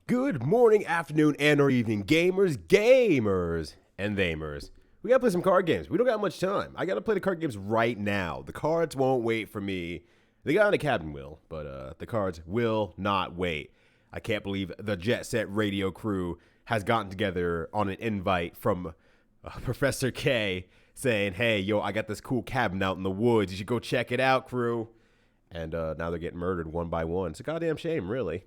Good morning, afternoon, and or evening, gamers, and thamers. We gotta play some card games. We don't got much time. I gotta play the card games right now. The cards won't wait for me. The guy on the cabin will, but the cards will not wait. I can't believe the Jet Set Radio crew has gotten together on an invite from Professor K saying, hey, yo, I got this cool cabin out in the woods. You should go check it out, crew. And now they're getting murdered one by one. It's a goddamn shame, really.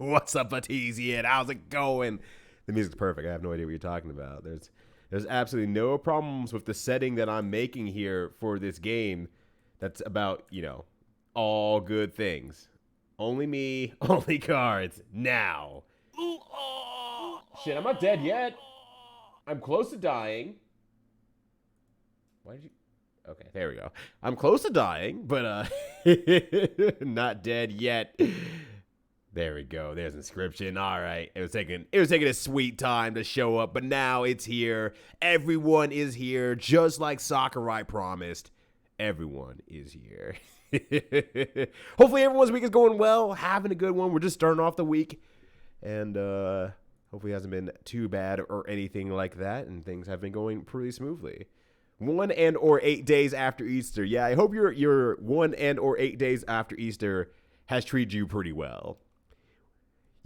What's up, Batesian? How's it going? The music's perfect. I have no idea what you're talking about. There's absolutely no problems with the setting that I'm making here for this game. That's about, all good things. Only me, only cards, now. Shit, I'm not dead yet. I'm close to dying. Why did you... Okay, there we go. I'm close to dying, but not dead yet. There we go. There's Inscrpytion. All right. It was taking a sweet time to show up, but now it's here. Everyone is here, just like Sakurai promised. Everyone is here. Hopefully everyone's week is going well, having a good one. We're just starting off the week, and hopefully it hasn't been too bad or anything like that, and things have been going pretty smoothly. 1 and or 8 days after Easter. Yeah, I hope your 1 and or 8 days after Easter has treated you pretty well.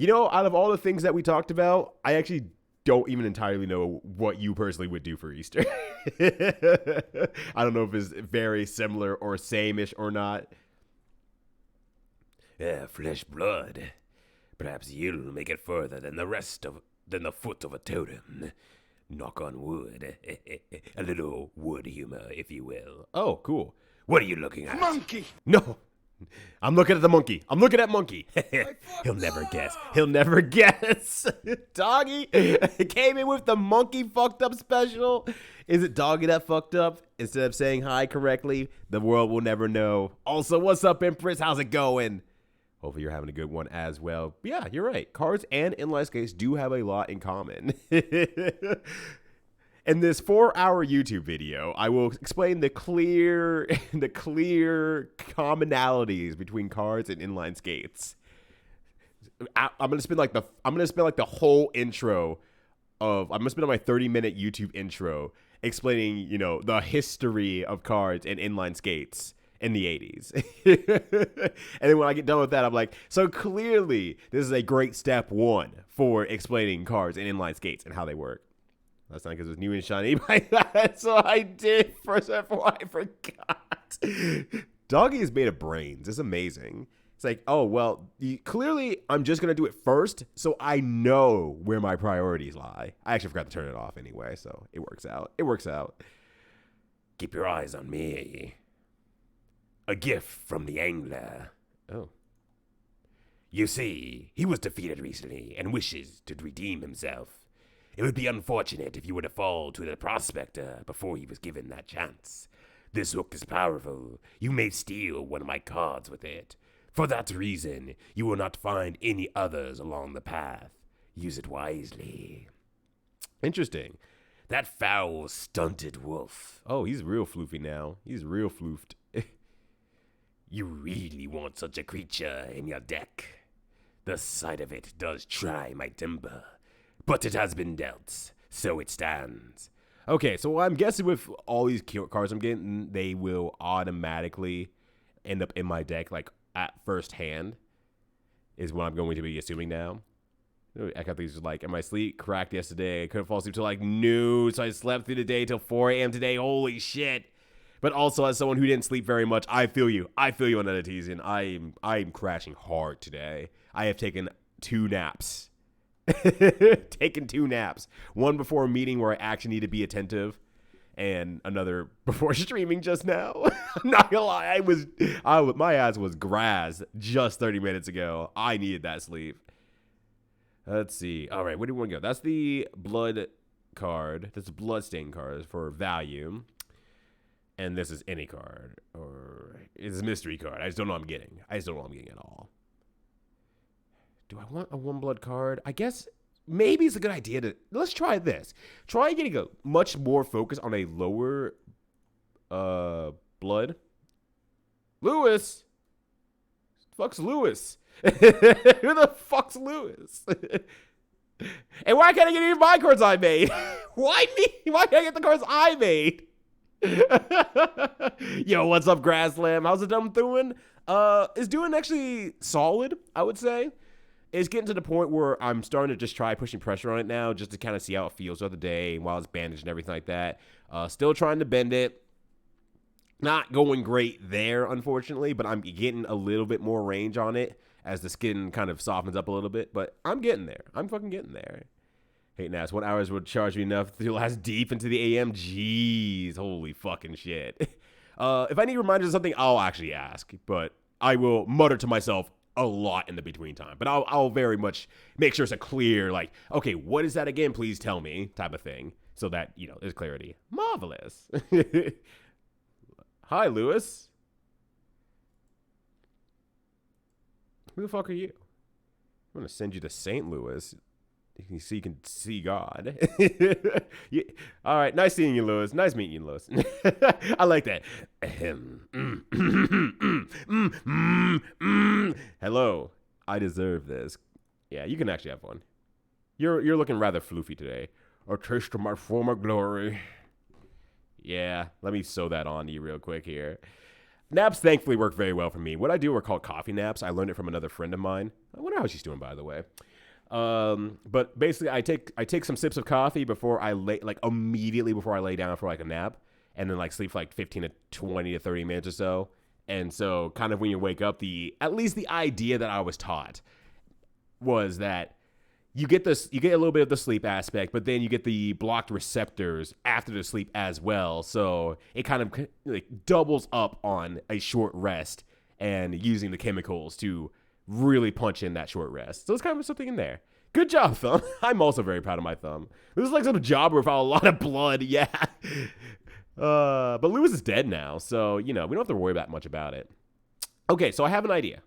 Out of all the things that we talked about, I actually don't even entirely know what you personally would do for Easter. I don't know if it's very similar or same-ish or not. Yeah, flesh blood. Perhaps you'll make it further than the foot of a totem. Knock on wood. A little wood humor, if you will. Oh, cool. What are you looking at? Monkey! No. I'm looking at the monkey. I'm looking at monkey. He'll never guess. He'll never guess. Doggy came in with the monkey fucked up special. Is it Doggy that fucked up? Instead of saying hi correctly, the world will never know. Also, what's up, Empress? How's it going? Hopefully you're having a good one as well. But yeah, you're right. Cards and inline skates do have a lot in common. In this 4-hour YouTube video, I will explain the clear commonalities between cards and inline skates. I'm gonna spend like the whole intro I'm gonna spend my 30-minute YouTube intro explaining, the history of cards and inline skates in the 80s. And then when I get done with that, I'm like, so clearly this is a great step 1 for explaining cards and inline skates and how they work. That's not because it was new and shiny, but so I did first before I forgot. Doggy is made of brains. It's amazing. It's like, oh, well, clearly I'm just going to do it first, so I know where my priorities lie. I actually forgot to turn it off anyway, so it works out. It works out. Keep your eyes on me. A gift from the angler. Oh. You see, he was defeated recently and wishes to redeem himself. It would be unfortunate if you were to fall to the prospector before he was given that chance. This hook is powerful. You may steal one of my cards with it. For that reason, you will not find any others along the path. Use it wisely. Interesting. That foul, stunted wolf. Oh, he's real floofy now. He's real floofed. You really want such a creature in your deck? The sight of it does try my temper. But it has been dealt, so it stands. Okay, so I'm guessing with all these cards I'm getting, they will automatically end up in my deck, like, at first hand, is what I'm going to be assuming now. I got these, like, in my sleep, cracked yesterday. I couldn't fall asleep till, like, noon, so I slept through the day till 4 a.m. today. Holy shit. But also, as someone who didn't sleep very much, I feel you. I feel you on that, Artesian. I'm crashing hard today. I have taken 2 naps. Taken 2 naps. One before a meeting where I actually need to be attentive, and another before streaming just now. I'm not gonna lie, my ass was grass just 30 minutes ago. I needed that sleep. Let's see. All right, where do we want to go? That's the blood card. That's a bloodstain card for value. And this is any card, or it's a mystery card. I just don't know what I'm getting. At all. Do I want a 1 blood card? I guess maybe it's a good idea to... Let's try this. Try getting a much more focus on a lower blood. Lewis! Fuck's Lewis? Who the fuck's Lewis? And why can't I get any of my cards I made? Why me? Why can't I get the cards I made? Yo, what's up, Grasslam? How's the dumb doing? Is doing actually solid, I would say. It's getting to the point where I'm starting to just try pushing pressure on it now, just to kind of see how it feels the other day while it's bandaged and everything like that. Still trying to bend it. Not going great there, unfortunately, but I'm getting a little bit more range on it as the skin kind of softens up a little bit. But I'm getting there. I'm fucking getting there. Hating ass, 1 hour would charge me enough to last deep into the AM? Jeez, holy fucking shit. If I need reminders of something, I'll actually ask. But I will mutter to myself a lot in the between time. But I'll very much make sure it's a clear, like, okay, what is that again? Please tell me, type of thing. So that, you know, there's clarity. Marvelous. Hi, Lewis. Who the fuck are you? I'm going to send you to St. Louis so you can see God. Yeah. All right. Nice seeing you, Lewis. Nice meeting you, Lewis. I like that. Hello. I deserve this. Yeah, you can actually have one. You're looking rather floofy today. A taste of my former glory. Yeah, let me sew that on to you real quick here. Naps thankfully work very well for me. What I do are called coffee naps. I learned it from another friend of mine. I wonder how she's doing, by the way. But basically, I take some sips of coffee before I lay, like immediately before I lay down for like a nap, and then like sleep for like 15 to 20 to 30 minutes or so. And so, kind of when you wake up, at least the idea that I was taught was that you get a little bit of the sleep aspect, but then you get the blocked receptors after the sleep as well. So it kind of like doubles up on a short rest and using the chemicals to really punch in that short rest. So it's kind of something in there. Good job, Thumb. I'm also very proud of my thumb. This is like some job where I found a lot of blood. Yeah. But Lewis is dead now. So, you know, we don't have to worry that much about it. Okay. So I have an idea.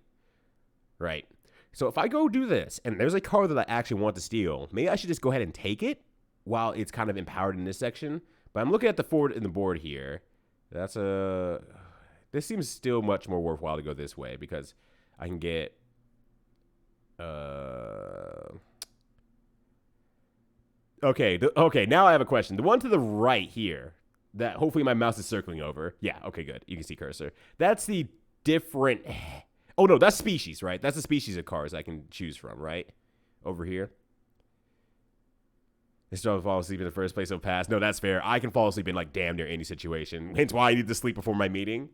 Right. So if I go do this, and there's a card that I actually want to steal, maybe I should just go ahead and take it while it's kind of empowered in this section. But I'm looking at the forward in the board here. This seems still much more worthwhile to go this way because I can get, okay, now I have a question. The one to the right here, that hopefully my mouse is circling over. Yeah, okay, good. You can see cursor. That's the different... Oh, no, that's species, right? That's the species of cards I can choose from, right? Over here. They still fall asleep in the first place, so pass. No, that's fair. I can fall asleep in, like, damn near any situation. Hence why I need to sleep before my meeting.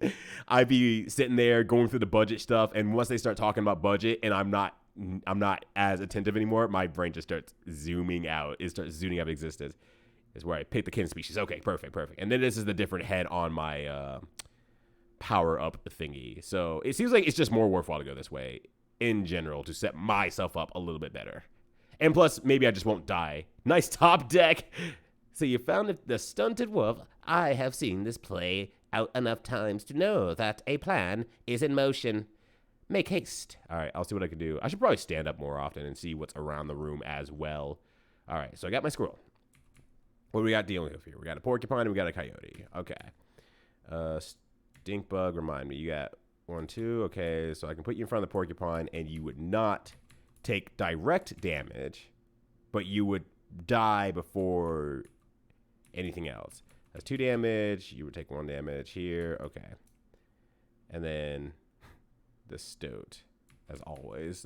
I'd be sitting there going through the budget stuff, and once they start talking about budget, and I'm not as attentive anymore, my brain just starts zooming out. It starts zooming out of existence. Is where I pick the kin species. Okay, perfect. And then this is the different head on my... power up thingy. So it seems like it's just more worthwhile to go this way in general to set myself up a little bit better. And plus, maybe I just won't die. Nice top deck. So you found the stunted wolf. I have seen this play out enough times to know that a plan is in motion. Make haste. All right, I'll see what I can do. I should probably stand up more often and see what's around the room as well. All right, so I got my squirrel. What do we got dealing with here? We got a porcupine and we got a coyote. Okay. Stink bug, remind me. You got 1, 2. Okay, so I can put you in front of the porcupine, and you would not take direct damage, but you would die before anything else. That's 2 damage. You would take 1 damage here. Okay. And then the stoat, as always.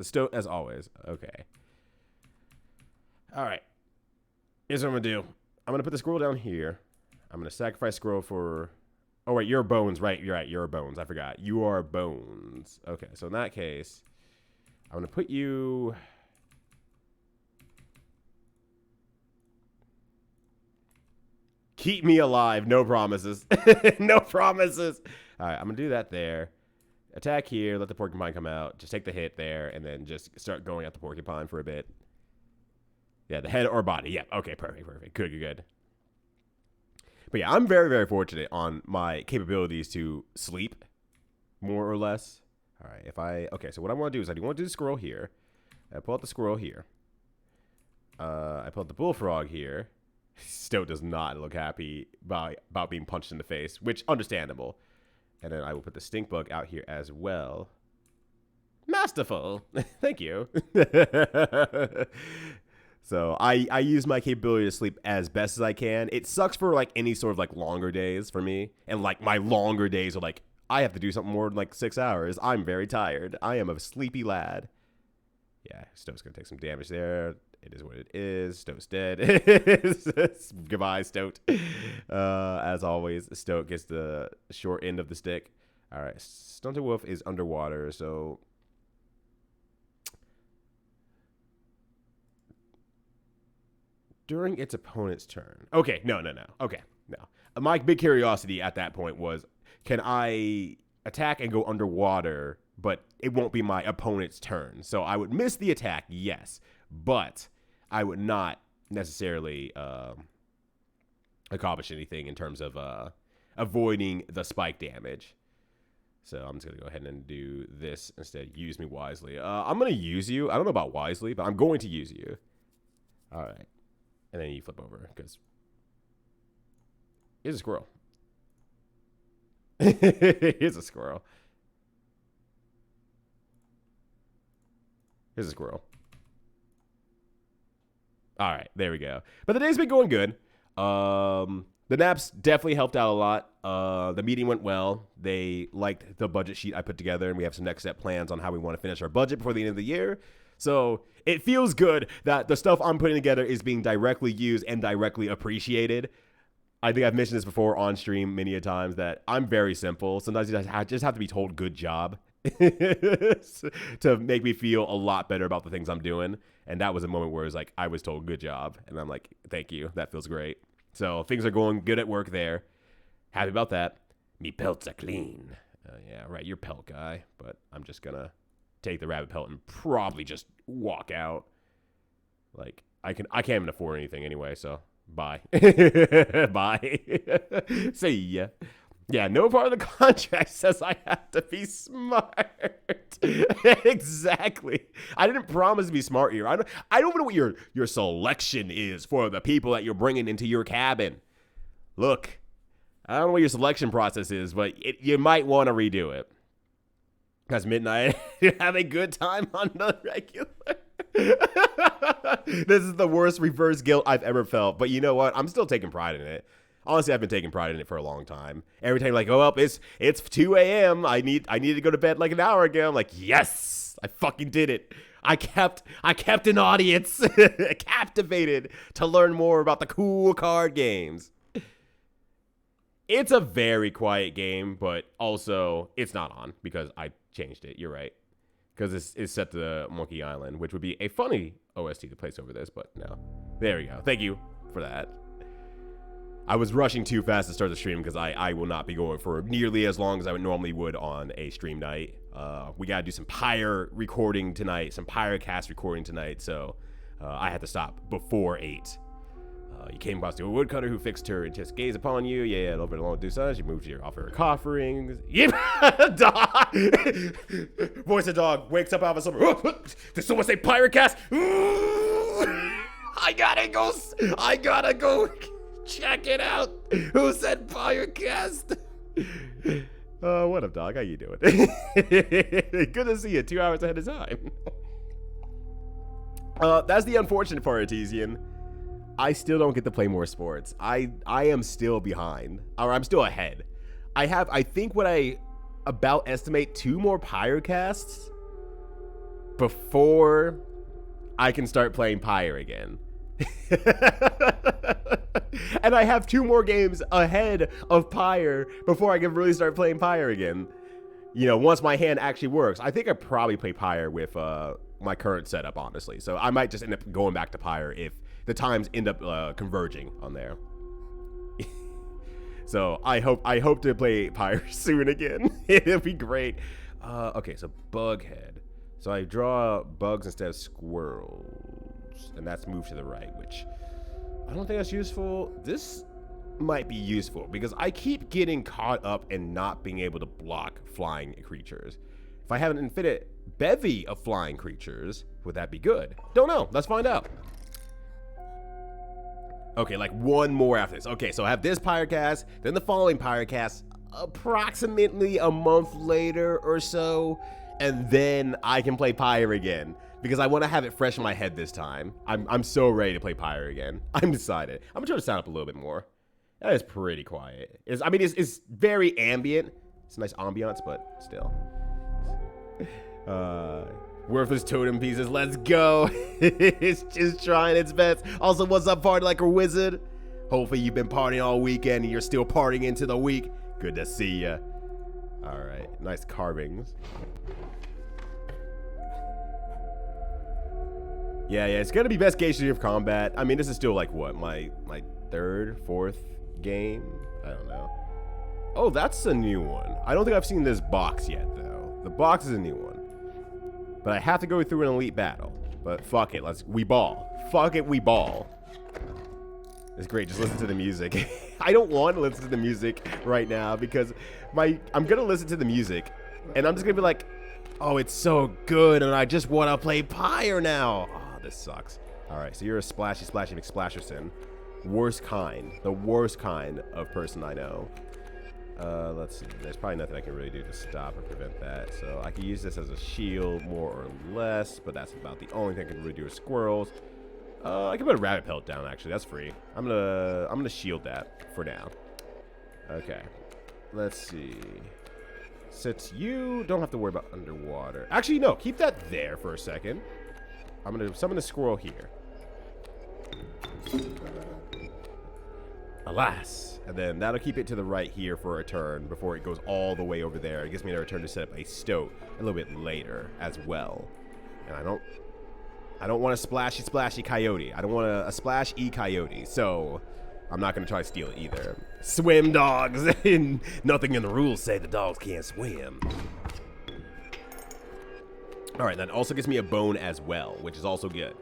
Okay. All right. Here's what I'm going to do. I'm going to put the squirrel down here. I'm going to sacrifice squirrel for... Oh, wait, you're bones, right? You're right, you're bones. I forgot. You are bones. Okay, so in that case, I'm going to put you... Keep me alive. No promises. No promises. All right, I'm going to do that there. Attack here. Let the porcupine come out. Just take the hit there, and then just start going at the porcupine for a bit. Yeah, the head or body. Yeah, okay, perfect. Good. But yeah, I'm very, very fortunate on my capabilities to sleep, more or less. All right, okay, so what I want to do is I want to do the squirrel here. I pull out the squirrel here. I pull out the bullfrog here. Stoat does not look happy about being punched in the face, which understandable. And then I will put the stink bug out here as well. Masterful. Thank you. So I use my capability to sleep as best as I can. It sucks for like any sort of like longer days for me. And like my longer days are like, I have to do something more than like 6 hours. I'm very tired. I am a sleepy lad. Yeah, Stoat's going to take some damage there. It is what it is. Stoat's dead. Goodbye, Stoat. As always, Stoat gets the short end of the stick. All right, Stunted Wolf is underwater, so... During its opponent's turn. Okay, no. Okay, no. My big curiosity at that point was, can I attack and go underwater, but it won't be my opponent's turn? So I would miss the attack, yes, but I would not necessarily accomplish anything in terms of avoiding the spike damage. So I'm just going to go ahead and do this instead. Use me wisely. I'm going to use you. I don't know about wisely, but I'm going to use you. All right. And then you flip over because here's a squirrel. Here's a squirrel. Here's a squirrel. All right, there we go. But the day's been going good. The naps definitely helped out a lot. The meeting went well. They liked the budget sheet I put together, and we have some next step plans on how we want to finish our budget before the end of the year. So it feels good that the stuff I'm putting together is being directly used and directly appreciated. I think I've mentioned this before on stream many a times that I'm very simple. Sometimes I just have to be told good job to make me feel a lot better about the things I'm doing. And that was a moment where it was like, I was told good job. And I'm like, thank you. That feels great. So things are going good at work there. Happy about that. Me pelts are clean. Yeah, right. You're pelt guy. But I'm just going to take the rabbit pelt and probably just walk out. Like, I can't even afford anything anyway, so bye. Bye. See ya. Yeah, no part of the contract says I have to be smart. Exactly. I didn't promise to be smart here. I don't know what your selection is for the people that you're bringing into your cabin. Look, I don't know what your selection process is, but you might want to redo it. Because Midnight, you have a good time on the regular. This is the worst reverse guilt I've ever felt. But you know what? I'm still taking pride in it. Honestly, I've been taking pride in it for a long time. Every time like, oh, well, it's 2 a.m. I need to go to bed like an hour ago. I'm like, yes, I fucking did it. I kept an audience captivated to learn more about the cool card games. It's a very quiet game, but also it's not on because I changed it. You're right. Because it's set to Monkey Island, which would be a funny OST to place over this, but no. There we go. Thank you for that. I was rushing too fast to start the stream because I will not be going for nearly as long as I would normally would on a stream night. We got to do some Pyre recording tonight, some Pyrecast recording tonight, so I had to stop before 8. You came across to a woodcutter who fixed her and just gaze upon you. Yeah, a little bit along do such. You moved to your offer her offerings. Yep, dog. Voice of dog wakes up out of summer. Did someone say Pyrecast? I gotta go check it out. Who said Pyrecast? What up, dog? How you doing? Good to see you. 2 hours ahead of time. That's the unfortunate part, Artesian. I still don't get to play more sports. I am still behind, or I'm still ahead. I think what I about estimate 2 more Pyrecasts before I can start playing Pyre again. And I have 2 more games ahead of Pyre before I can really start playing Pyre again. You know, once my hand actually works. I think I probably play Pyre with my current setup, honestly. So I might just end up going back to Pyre if the times end up converging on there. So I hope to play Pyre soon again. It'll be great. Okay, so Bughead. So I draw bugs instead of squirrels, and that's moved to the right, which I don't think that's useful. This might be useful because I keep getting caught up in not being able to block flying creatures. If I have an infinite bevy of flying creatures, would that be good? Don't know. Let's find out. Okay, like 1 more after this. Okay, so I have this Pyrecast, then the following Pyrecast, approximately a month later or so, and then I can play Pyre again. Because I want to have it fresh in my head this time. I'm so ready to play Pyre again. I'm decided. I'm going to try to sound up a little bit more. That is pretty quiet. It's very ambient. It's a nice ambiance, but still. Worthless totem pieces. Let's go. It's just trying its best. Also, what's up, party like a wizard? Hopefully you've been partying all weekend and you're still partying into the week. Good to see ya. All right. Nice carvings. Yeah, it's gonna be best case of combat. I mean, this is still like what, my third, fourth game? I don't know. Oh, that's a new one. I don't think I've seen this box yet, though. The box is a new one. But I have to go through an elite battle. But fuck it, we ball. Fuck it, we ball. It's great, just listen to the music. I don't want to listen to the music right now because I'm gonna listen to the music and I'm just gonna be like, oh, it's so good and I just want to play Pyre now. This sucks. All right, so you're a splashy McSplasherson. Worst kind. The worst kind of person I know. Let's see. There's probably nothing I can really do to stop or prevent that. So I can use this as a shield more or less, but that's about the only thing I can really do with squirrels. I can put a rabbit pelt down, actually. That's free. I'm gonna shield that for now. Okay. Let's see. Since you don't have to worry about underwater. Actually, no. Keep that there for a second. I'm going to summon a squirrel here. Alas. And then that'll keep it to the right here for a turn before it goes all the way over there. It gives me another turn to set up a stoat a little bit later as well. And I don't want a splashy coyote. I don't want a splash-y coyote. So I'm not going to try to steal it either. Swim dogs. Nothing in the rules say the dogs can't swim. All right, that also gives me a bone as well, which is also good.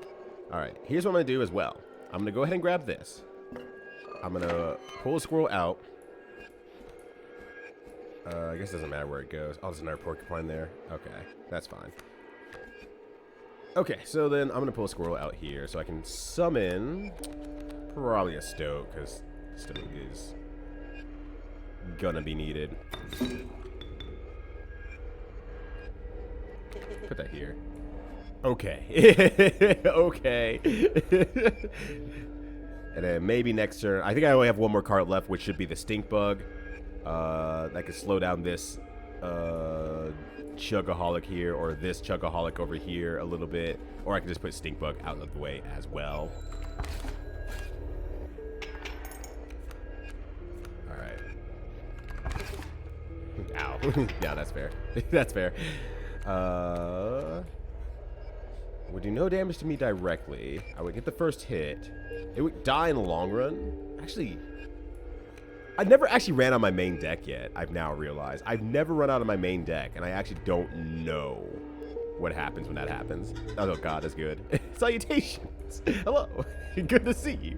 All right, here's what I'm gonna do as well. I'm gonna go ahead and grab this. I'm gonna pull a squirrel out. I guess it doesn't matter where it goes. Oh, there's another porcupine there. Okay, that's fine. Okay, so then I'm gonna pull a squirrel out here so I can summon probably a stoat, because stoat is gonna be needed. Put that here. Okay. Okay. And then maybe next turn. I think I only have one more card left, which should be the stink bug. That could slow down this chugaholic here, or this chugaholic over here a little bit. Or I can just put stink bug out of the way as well. Alright. Ow. Yeah, that's fair. That's fair. Would do no damage to me directly. I would get the first hit. It would die in the long run. Actually, I never actually ran on my main deck yet. I've now realized. I've never run out of my main deck, and I actually don't know what happens when that happens. Oh god, that's good. Salutations. Hello. Good to see you.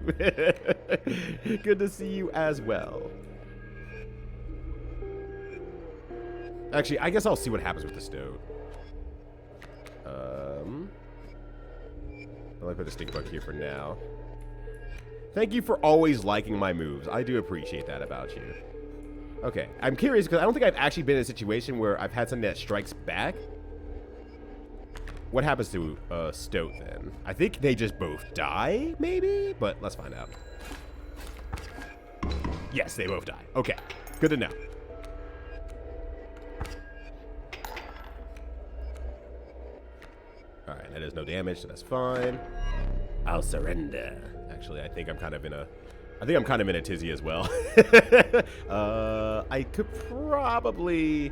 Good to see you as well. Actually, I guess I'll see what happens with the stoat. I'll put the stink bug here for now. Thank you for always liking my moves. I do appreciate that about you. Okay, I'm curious because I don't think I've actually been in a situation where I've had something that strikes back. What happens to stoat then? I think they just both die, maybe? But let's find out. Yes, they both die. Okay, good to know. Alright, that is no damage, so that's fine. I'll surrender. Actually, I think I'm kind of in a tizzy as well. I could probably...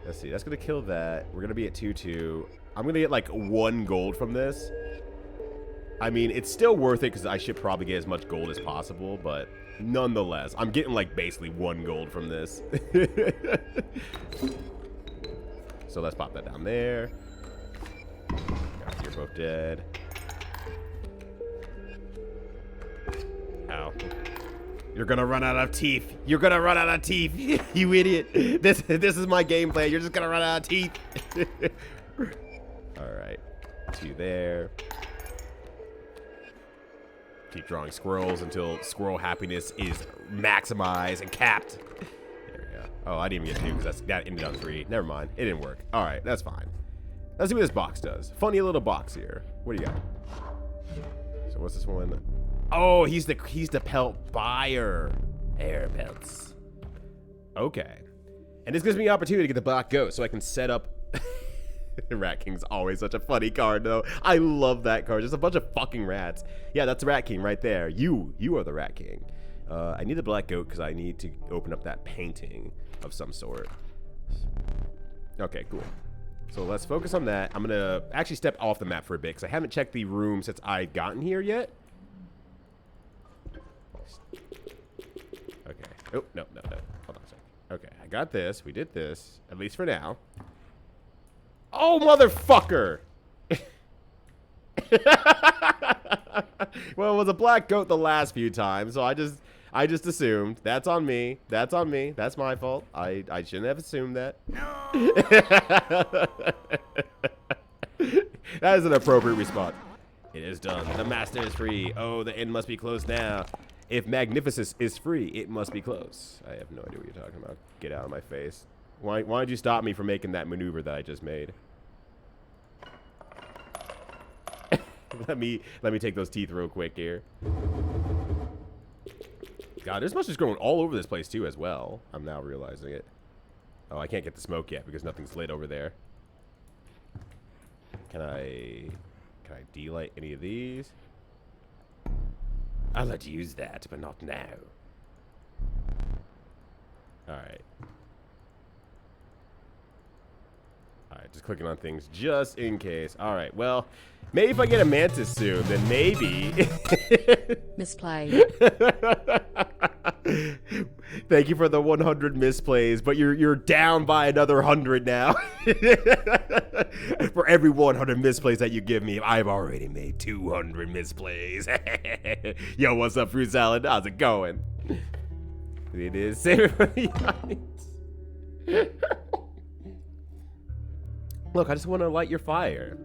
Let's see, that's going to kill that. We're going to be at 2-2. I'm going to get like 1 gold from this. I mean, it's still worth it because I should probably get as much gold as possible, but nonetheless, I'm getting like basically 1 gold from this. So let's pop that down there. You're both dead. Ow. You're gonna run out of teeth. You're gonna run out of teeth. You idiot. This is my gameplay. You're just gonna run out of teeth. Alright. 2 there. Keep drawing squirrels until squirrel happiness is maximized and capped. There we go. Oh, I didn't even get 2 because that ended on 3. Never mind. It didn't work. All right, that's fine. Let's see what this box does. Funny little box here. What do you got? So what's this one? Oh, he's the pelt buyer. Air pelts. Okay. And this gives me an opportunity to get the black goat so I can set up. Rat King's always such a funny card, though. I love that card. Just a bunch of fucking rats. Yeah, that's Rat King right there. You are the Rat King. I need the black goat because I need to open up that painting of some sort. Okay, cool. So let's focus on that. I'm going to actually step off the map for a bit because I haven't checked the room since I've gotten here yet. Okay. Oh, no. Hold on a second. Okay, I got this. We did this, at least for now. Oh, motherfucker! Well, it was a black goat the last few times, so I just assumed. That's on me. That's on me. That's my fault. I shouldn't have assumed that. No. That is an appropriate response. It is done. The master is free. Oh, the end must be closed now. If Magnificence is free, it must be closed. I have no idea what you're talking about. Get out of my face. Why did you stop me from making that maneuver that I just made? let me take those teeth real quick here. God, there's mushrooms growing all over this place too as well. I'm now realizing it. Oh, I can't get the smoke yet because nothing's lit over there. Can I delight any of these? I'll let you use that, but not now. Alright, just clicking on things just in case. Alright, well, maybe if I get a mantis soon, then maybe. Misplay. Thank you for the 100 misplays, but you're down by another 100 now. For every 100 misplays that you give me, I've already made 200 misplays. Yo, what's up, fruit salad? How's it going? It is. Save it for the audience. Look, I just want to light your fire.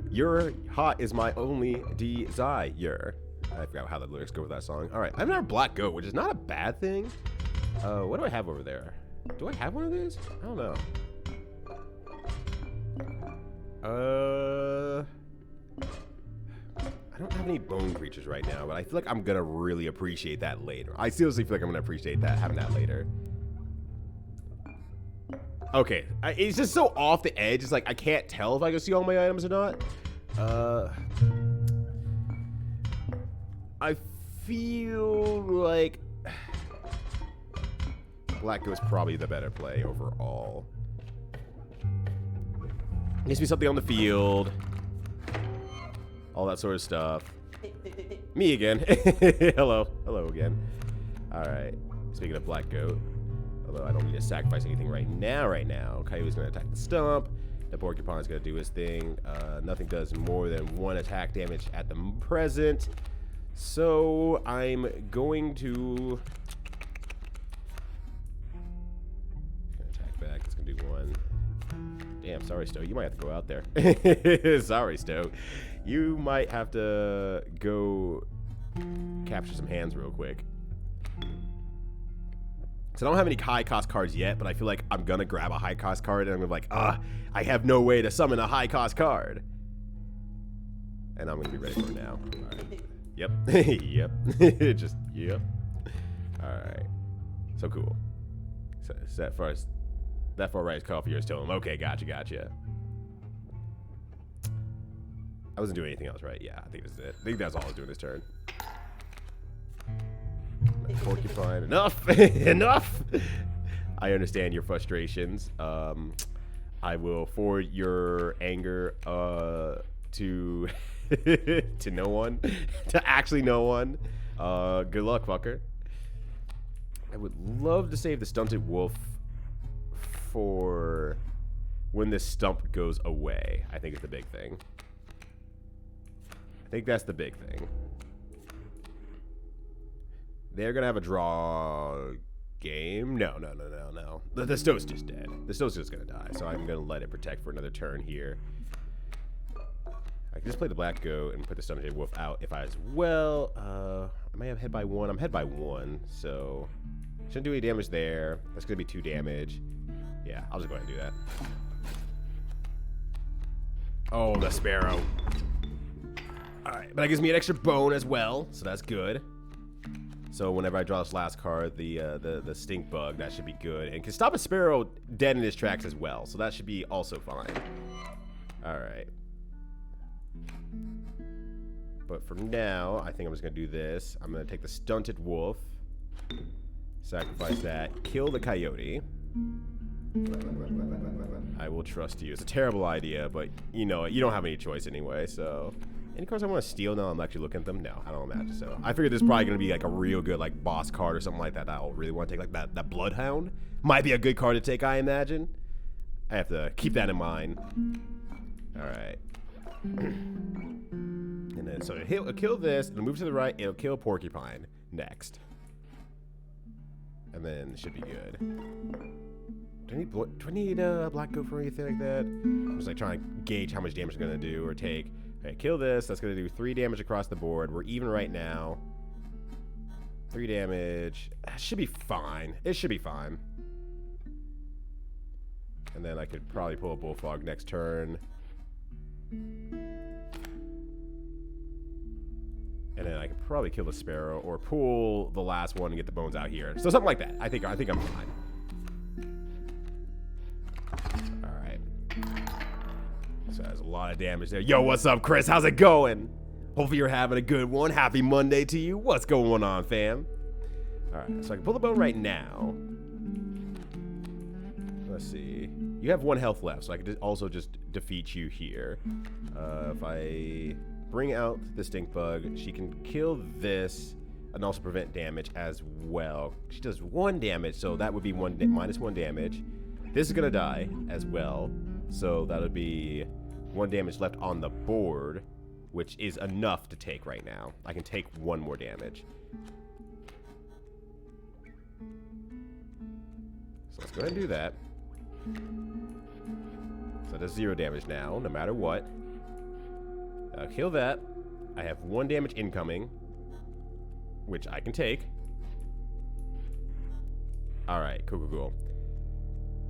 Your hot is my only desire. I forgot how the lyrics go with that song. All right, I have another black goat, which is not a bad thing. What do I have over there? Do I have one of these? I don't know. I don't have any bone creatures right now, but I feel like I'm gonna really appreciate that later. I seriously feel like I'm gonna appreciate that, having that later. Okay, it's just so off the edge. It's like I can't tell if I can see all my items or not. I feel like black goat's probably the better play overall. Gives me something on the field. All that sort of stuff. Me again. Hello again. Alright. Speaking of black goat. Although I don't need to sacrifice anything right now. Coyote's gonna attack the stump. The porcupine's gonna do his thing. Nothing does more than 1 attack damage at the present. So I'm going to attack back. It's gonna do 1. Damn, sorry, Stowe. You might have to go out there. Sorry, Stowe. You might have to go capture some hands real quick. So I don't have any high-cost cards yet, but I feel like I'm going to grab a high-cost card, and I'm going to be like, I have no way to summon a high-cost card. And I'm going to be ready for it now. All right. Yep. Yep. Just, yep. All right. So cool. So that far right is coffee yours to him. Okay, gotcha. I wasn't doing anything else, right? Yeah, I think this is it. I think that's all I was doing this turn. Porcupine. Enough! Enough! I understand your frustrations. I will forward your anger to to no one. To actually no one. Good luck, fucker. I would love to save the stunted wolf for when this stump goes away. I think it's the big thing. I think that's the big thing. They're gonna have a draw game. No. The Stowe's just dead. The Stowe's just gonna die. So I'm gonna let it protect for another turn here. I can just play the black goat and put the stunted wolf out if I as well. I may have head by 1. I'm head by 1, so Shouldn't do any damage there. That's going to be 2 damage. Yeah, I'll just go ahead and do that. Oh, the Sparrow. Alright, but that gives me an extra bone as well, so that's good. So whenever I draw this last card, the stink bug, that should be good. And can stop a Sparrow dead in his tracks as well, so that should be also fine. Alright. But for now, I think I'm just going to do this. I'm going to take the Stunted Wolf, sacrifice that, kill the Coyote. I will trust you. It's a terrible idea, but you know, you don't have any choice anyway, so... Any cards I want to steal now I'm actually looking at them? No, I don't imagine so. I figured this is probably going to be like a real good like boss card or something like that I'll really want to take. Like that Bloodhound might be a good card to take, I imagine. I have to keep that in mind. Alright. And then, so it'll kill this, it'll move to the right, it'll kill Porcupine next. And then it should be good. Do I need Black Goat for anything like that? I'm just like trying to gauge how much damage it's going to do or take. Okay, kill this. That's going to do 3 damage across the board. We're even right now. 3 damage. That should be fine. It should be fine. And then I could probably pull a Bullfrog next turn. And then I could probably kill the Sparrow or pull the last one and get the bones out here. So something like that. I think I'm fine. So that's a lot of damage there. Yo, what's up, Chris? How's it going? Hopefully you're having a good one. Happy Monday to you. What's going on, fam? All right, so I can pull the bone right now. Let's see. You have 1 health left, so I could also just defeat you here. If I bring out the stink bug, she can kill this and also prevent damage as well. She does 1 damage, so that would be minus 1 damage. This is gonna die as well, so that would be 1 damage left on the board, which is enough to take right now. I can take 1 more damage. So let's go ahead and do that. So that's 0 damage now, no matter what. I'll kill that. I have 1 damage incoming, which I can take. Alright, cool.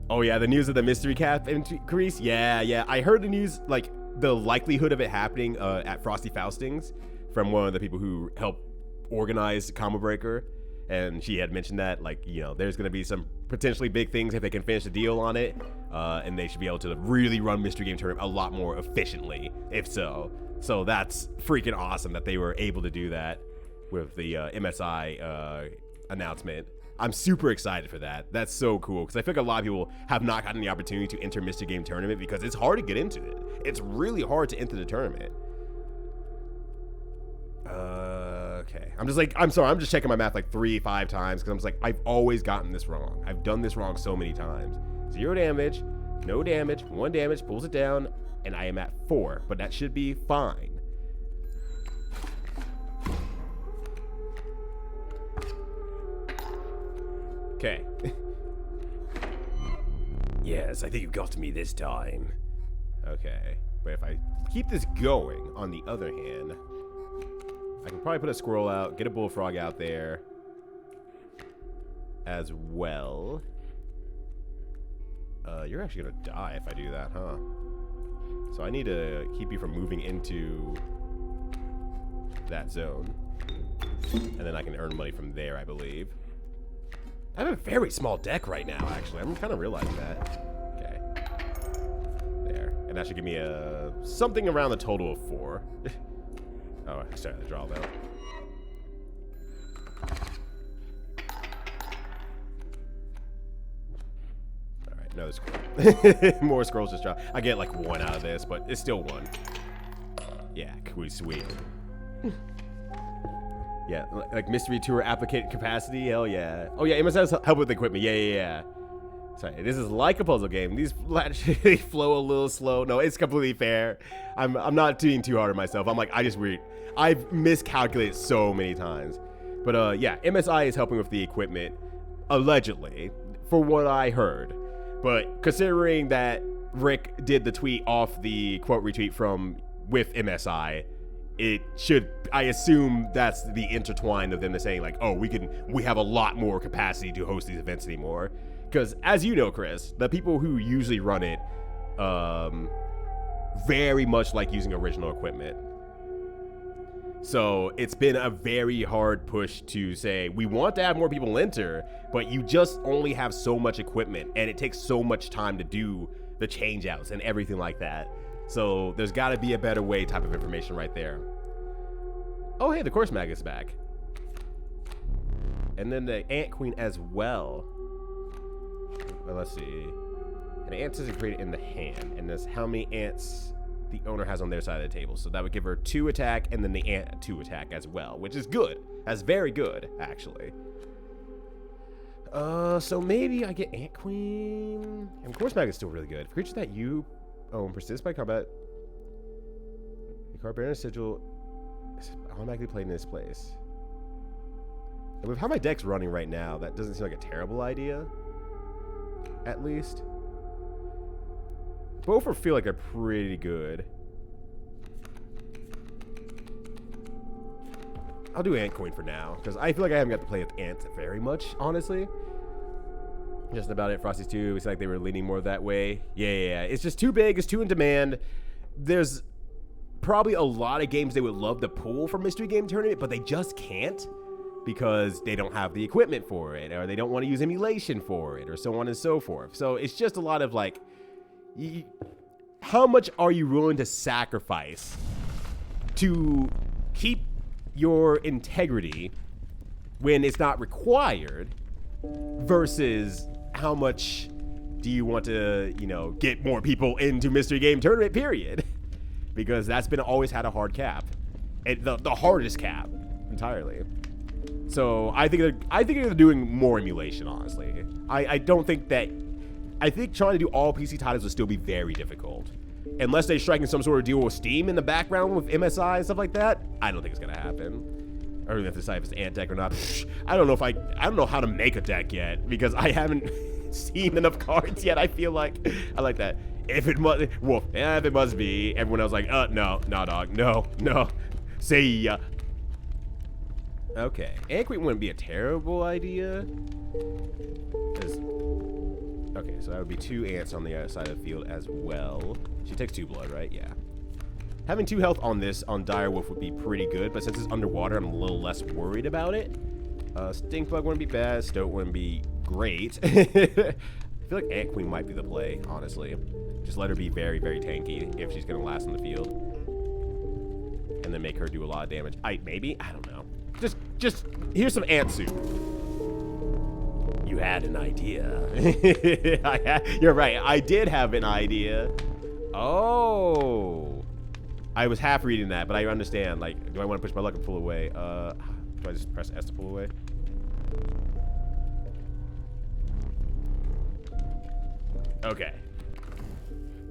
Oh yeah, the news of the mystery cap increase? Yeah. I heard the news, like, the likelihood of it happening at Frosty Faustings from one of the people who helped organize Combo Breaker. And she had mentioned that, like, you know, there's going to be some potentially big things if they can finish the deal on it. And they should be able to really run Mystery Game Tournament a lot more efficiently, if so. So that's freaking awesome that they were able to do that with the MSI announcement. I'm super excited for that. That's so cool, because I feel like a lot of people have not gotten the opportunity to enter Mystery Game Tournament because it's hard to get into it. It's really hard to enter the tournament. Okay. I'm sorry, I'm just checking my math like 3-5 times, because I'm just like, I've always gotten this wrong. I've done this wrong so many times. 0 damage, no damage, 1 damage, pulls it down, and I am at 4, but that should be fine. Okay. Yes, I think you got me this time. Okay. But if I keep this going, on the other hand, I can probably put a squirrel out, get a bullfrog out there as well. You're actually going to die if I do that, huh? So I need to keep you from moving into that zone. And then I can earn money from there, I believe. I have a very small deck right now, actually. I'm kind of realizing that. Okay. There. And that should give me something around the total of 4. Oh, I started to draw, though. Alright, another scroll. More scrolls just draw. I get like 1 out of this, but it's still 1. Yeah, sweet. Yeah, like mystery tour applicant capacity, hell yeah. Oh yeah, it must have help with equipment, yeah. Sorry, this is like a puzzle game. These they flow a little slow. No, it's completely fair. I'm not being too hard on myself. I'm like, I've miscalculated so many times. But yeah, MSI is helping with the equipment, allegedly, for what I heard. But considering that Rick did the tweet off the quote retweet with MSI, it should, I assume that's the intertwine of them saying like, oh, we have a lot more capacity to host these events anymore. Because as you know, Chris, the people who usually run it very much like using original equipment. So it's been a very hard push to say, we want to have more people enter, but you just only have so much equipment and it takes so much time to do the change outs and everything like that. So there's got to be a better way type of information right there. Oh, hey, the course mag is back. And then the ant queen as well. Well, let's see. And ants is created in the hand. And there's how many ants the owner has on their side of the table. So that would give her 2 attack and then the ant 2 attack as well, which is good. That's very good, actually. So maybe I get ant queen. And course mag is still really good. Creature that you own persists by combat. The card bearer sigil is automatically played in this place. And with how my deck's running right now, that doesn't seem like a terrible idea. At least. Both feel like they're pretty good. I'll do ant queen for now, because I feel like I haven't got to play with ants very much, honestly. Just about it. Frosty's 2. It's like they were leaning more that way. Yeah. It's just too big. It's too in demand. There's probably a lot of games they would love to pull from Mystery Game Tournament, but they just can't because they don't have the equipment for it, or they don't want to use emulation for it, or so on and so forth. So it's just a lot of like, how much are you willing to sacrifice to keep your integrity when it's not required versus how much do you want to, get more people into Mystery Game Tournament, period. Because that's been always had a hard cap. The hardest cap entirely. So I think they're doing more emulation, honestly. I think trying to do all PC titles would still be very difficult. Unless they're striking some sort of deal with Steam in the background with MSI and stuff like that, I don't think it's gonna happen. Or we have to decide if it's ant deck or not. I don't know how to make a deck yet because I haven't seen enough cards yet. I feel like I like that. If it must be. Everyone else like, no, dog, no. See ya. Okay, ant queen wouldn't be a terrible idea. Okay, so that would be 2 ants on the other side of the field as well. She takes 2 blood, right? Yeah. Having 2 health on Direwolf would be pretty good, but since it's underwater, I'm a little less worried about it. Stinkbug wouldn't be bad. Stoat wouldn't be great. I feel like Ant Queen might be the play, honestly. Just let her be very, very tanky if she's going to last on the field. And then make her do a lot of damage. Maybe? I don't know. Just here's some ant soup. You had an idea. You're right. I did have an idea. Oh. I was half reading that, but I understand. Like, do I want to push my luck and pull away? Do I just press S to pull away? Okay.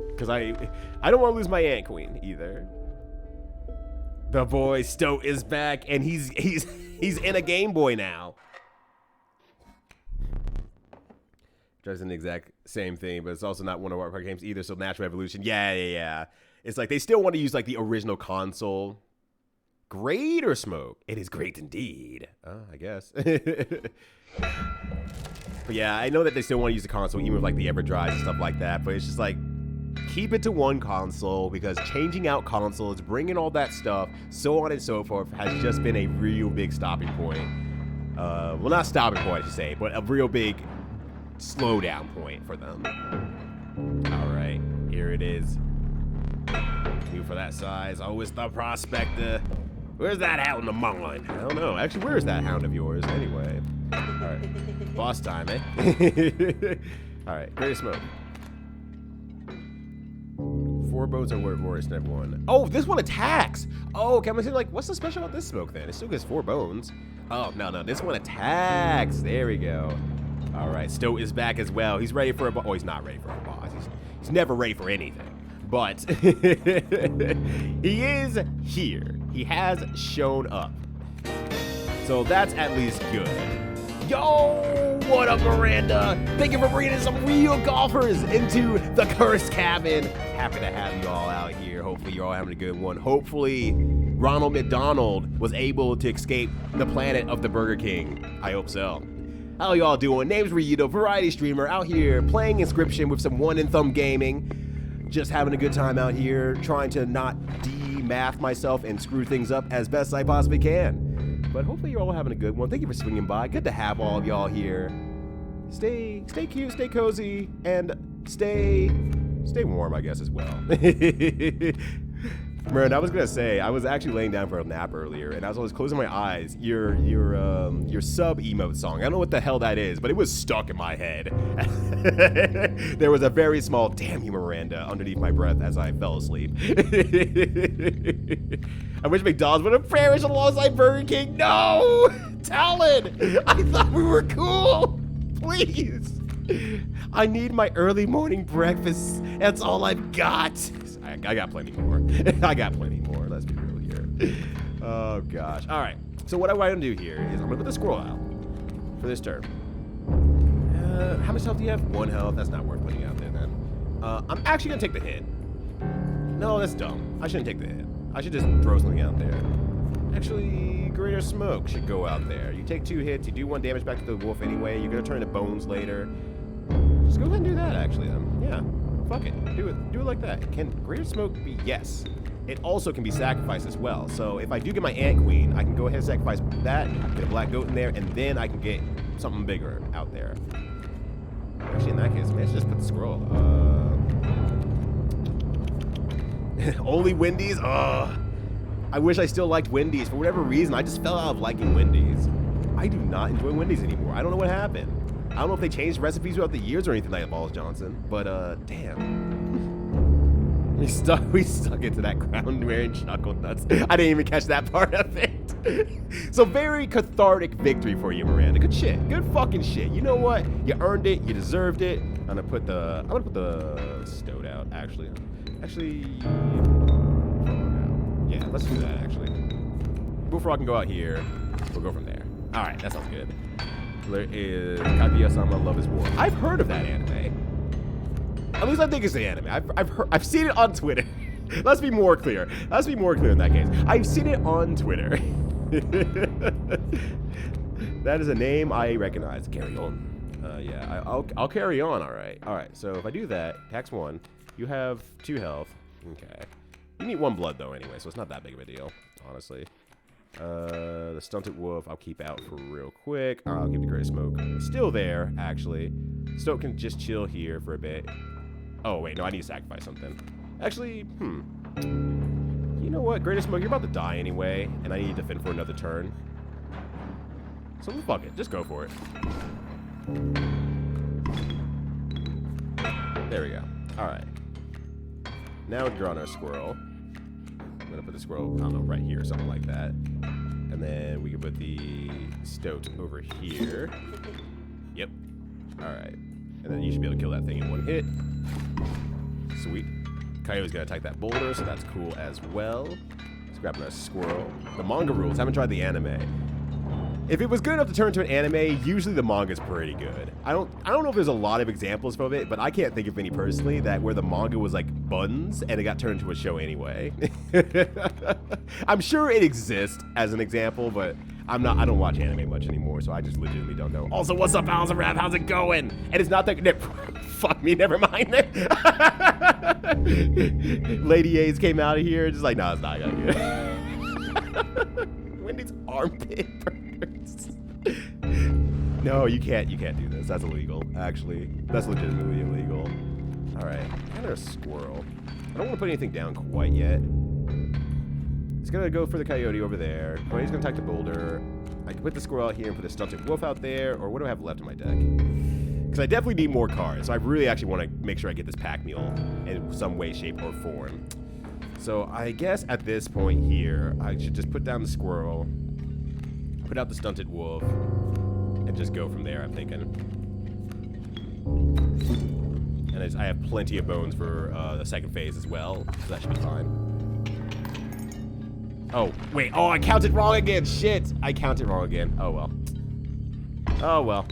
Because I don't want to lose my Ant Queen either. The boy Stoat is back, and he's in a Game Boy now. Doesn't the exact same thing, but it's also not one of our games either. So Natural Evolution, yeah. It's like they still want to use like the original console. Great or smoke? It is great indeed. Oh, I guess. But yeah, I know that they still want to use the console, even with like the EverDrive and stuff like that. But it's just like, keep it to one console, because changing out consoles, bringing all that stuff, so on and so forth, has just been a real big stopping point. Well, not stopping point, I should say, but a real big slowdown point for them. All right, here it is. New for that size. Oh, it's the Prospector. Where's that hound of mine? I don't know. Actually, where is that hound of yours anyway? All right, boss time, eh? All right, Great Smoke. 4 bones are worse than everyone. Oh, this one attacks. Oh, okay. I'm gonna say, like, what's so special about this smoke then? It still gets 4 bones. Oh, no. This one attacks. There we go. All right. Stoat is back as well. He's ready for a boss. Oh, he's not ready for a boss. He's never ready for anything. But he is here. He has shown up. So that's at least good. Yo, what up, Miranda? Thank you for bringing in some real golfers into the Cursed Cabin. Happy to have you all out here. Hopefully you're all having a good one. Hopefully Ronald McDonald was able to escape the planet of the Burger King. I hope so. How y'all doing? Name's Rito, variety streamer, out here playing Inscrpytion with some one and thumb gaming. Just having a good time out here, trying to not de-math myself and screw things up as best I possibly can. But hopefully you're all having a good one. Thank you for swinging by. Good to have all of y'all here. Stay cute, stay cozy, and stay warm, I guess, as well. Miranda, I was gonna say, I was actually laying down for a nap earlier, and as I was closing my eyes, your sub emote song, I don't know what the hell that is, but it was stuck in my head. There was a very small "damn you, Miranda" underneath my breath as I fell asleep. I wish McDonald's would have perished alongside Burger King. No! Talon! I thought we were cool! Please! I need my early morning breakfast. That's all I've got. I got plenty more. I got plenty more. Let's be real here. Oh, gosh. All right. So what I want to do here is I'm going to put the squirrel out for this turn. How much health do you have? 1 health. That's not worth putting out there, then. I'm actually going to take the hit. No, that's dumb. I shouldn't take the hit. I should just throw something out there. Actually, Greater Smoke should go out there. You take 2 hits. You do 1 damage back to the wolf anyway. You're going to turn into bones later. Just go ahead and do that, actually, then. Yeah. Fuck it. Do it like that. Can Greater Smoke be? Yes. It also can be sacrificed as well. So if I do get my Ant Queen, I can go ahead and sacrifice that, get a black goat in there, and then I can get something bigger out there. Actually, in that case, maybe I should just put the scroll. Only Wendy's? Ugh. I wish I still liked Wendy's. For whatever reason, I just fell out of liking Wendy's. I do not enjoy Wendy's anymore. I don't know what happened. I don't know if they changed recipes throughout the years or anything like that, Balls Johnson, but damn. We stuck into that crown wearing chuckle nuts. I didn't even catch that part of it. So very cathartic victory for you, Miranda. Good shit. Good fucking shit. You know what? You earned it. You deserved it. I'm gonna put the stoat out, actually. Yeah, let's do that, actually. Bullfrog can go out here. We'll go from there. All right, that sounds good. There is Kaguya-sama Love is War. I've heard of that anime. At least I think it's the anime. I've seen it on Twitter. Let's be more clear. Let's be more clear in that case. I've seen it on Twitter. That is a name I recognize. Carry on. Yeah, I'll carry on. All right. So if I do that, tax 1. You have 2 health. Okay. You need 1 blood though, anyway, so it's not that big of a deal, honestly. The Stunted Wolf, I'll keep out for real quick. I'll keep the Great Smoke. It's still there, actually. Stoat can just chill here for a bit. Oh, wait, no, I need to sacrifice something. Actually, you know what? Greater Smoke, you're about to die anyway, and I need to defend for another turn. So fuck it, just go for it. There we go. Alright. Now we're drawing our squirrel. I'm gonna put the squirrel, I don't know, right here or something like that. And then we can put the stoat over here. Yep. Alright. And then you should be able to kill that thing in 1 hit. Sweet. Coyote's gonna attack that boulder, so that's cool as well. Let's grab another squirrel. The manga rules. Haven't tried the anime. If it was good enough to turn into an anime, usually the manga's pretty good. I don't know if there's a lot of examples of it, but I can't think of any personally that where the manga was like buns and it got turned into a show anyway. I'm sure it exists as an example, but I don't watch anime much anymore, so I just legitimately don't know. Also, what's up, Owls and Rap? How's it going? And it's not that good. Fuck me, never mind. Lady A's came out of here, just like, nah, it's not gonna good. Wendy's armpit burgers. No, you can't do this. That's illegal, actually. That's legitimately illegal. All right, another squirrel. I don't want to put anything down quite yet. It's gonna go for the coyote over there. Coyote's gonna attack the boulder. I can put the squirrel out here and put the stunted wolf out there, or what do I have left in my deck? Because I definitely need more cards, so I really actually want to make sure I get this pack mule in some way, shape, or form. So I guess at this point here, I should just put down the squirrel, put out the stunted wolf, and just go from there, I'm thinking. And I have plenty of bones for the second phase as well, so that should be fine. Oh, wait. Oh, I counted wrong again. Shit. I counted wrong again. Oh, well. Oh, well.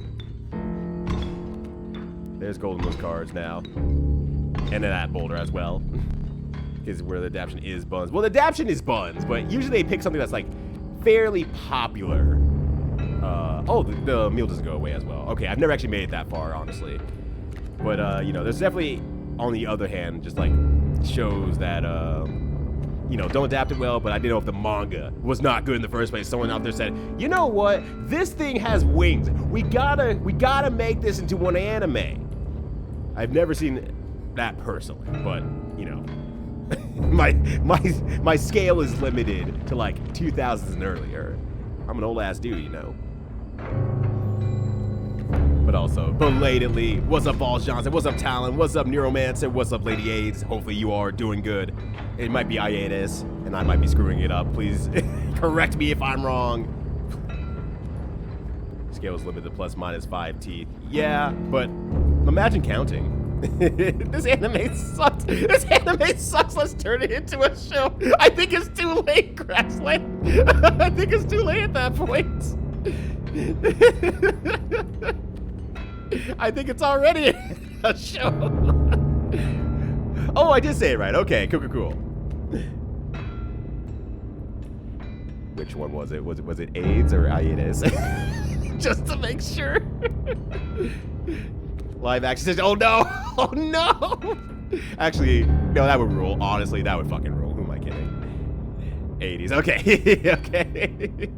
There's gold in those cards now. And in that boulder as well. is where the adaption is buns. Well, the adaption is buns, but usually they pick something that's like fairly popular. Oh, the meal doesn't go away as well. Okay, I've never actually made it that far, honestly. But, you know, there's definitely, on the other hand, just like shows that, you know, don't adapt it well, but I didn't know if the manga was not good in the first place. Someone out there said, you know what? This thing has wings. We gotta make this into one anime. I've never seen that personally, but, you know, my scale is limited to like 2000s and earlier. I'm an old ass dude, you know. But also, belatedly, what's up, Balls Johnson? What's up, Talon? What's up, Neuromancer? What's up, Lady AIDS? Hopefully you are doing good. It might be hiatus, and I might be screwing it up. Please correct me if I'm wrong. Scale is limited to plus minus 5 teeth. Yeah, but imagine counting. This anime sucks. This anime sucks. Let's turn it into a show. I think it's too late, Grassland. I think it's too late at that point. I think it's already a show. Oh, I did say it right. Okay, cool. Which one was it? Was it AIDS or hiatus? Just to make sure. Live action says, oh no! Oh no! Actually, no, that would rule. Honestly, that would fucking rule. Who am I kidding? 80s. Okay. Okay.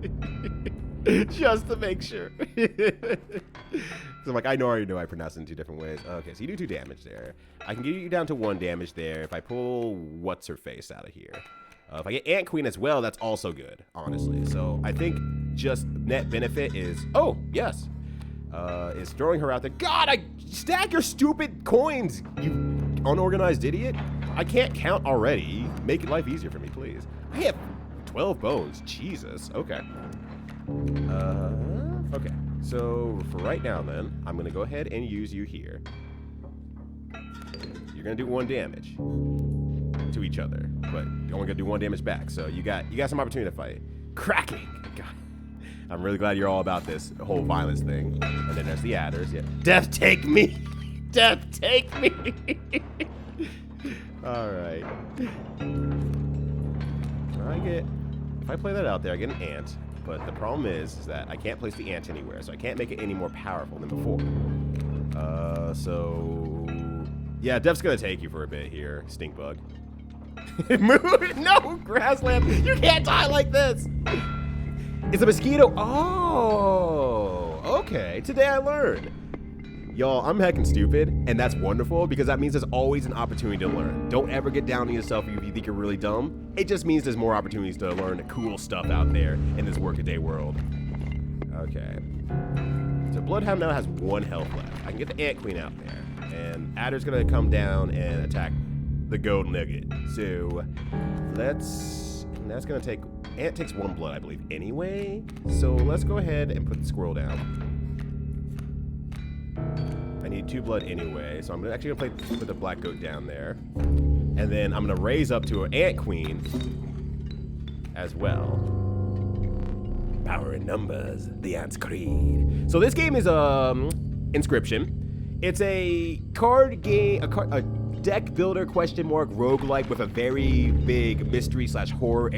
Just to make sure. So I'm like, I already know I pronounce it in 2 different ways. Okay, so you do 2 damage there. I can get you down to 1 damage there if I pull what's-her-face out of here. If I get Ant Queen as well, that's also good, honestly. So I think just net benefit is, oh, yes. Is throwing her out there. God, I stack your stupid coins, you unorganized idiot. I can't count already. Make life easier for me, please. I have 12 bones. Jesus. Okay. Okay. So for right now, then, I'm gonna go ahead and use you here. You're gonna do 1 damage to each other, but you're only gonna do 1 damage back. So you got some opportunity to fight. Cracking. God. I'm really glad you're all about this whole violence thing. And then there's the adders. Yeah. Death take me. Death take me. All right. If I play that out there, I get an ant. But the problem is that I can't place the ant anywhere, so I can't make it any more powerful than before. So yeah, Dev's gonna take you for a bit here, stink bug. Move! No, Grassland, you can't die like this. It's a mosquito. Oh, okay. Today I learned. Y'all, I'm heckin' stupid, and that's wonderful because that means there's always an opportunity to learn. Don't ever get down on yourself if you think you're really dumb. It just means there's more opportunities to learn the cool stuff out there in this workaday world. Okay. So Bloodhound now has 1 health left. I can get the Ant Queen out there, and Adder's gonna come down and attack the Gold Nugget. So that's gonna take, Ant takes 1 blood, I believe, anyway. So let's go ahead and put the squirrel down. I need 2 blood anyway, so I'm actually gonna put the black goat down there. And then I'm gonna raise up to an Ant Queen as well. Power in numbers, the Ant's Creed. So this game is Inscrpytion. It's a card game, a deck builder roguelike with a very big mystery / horror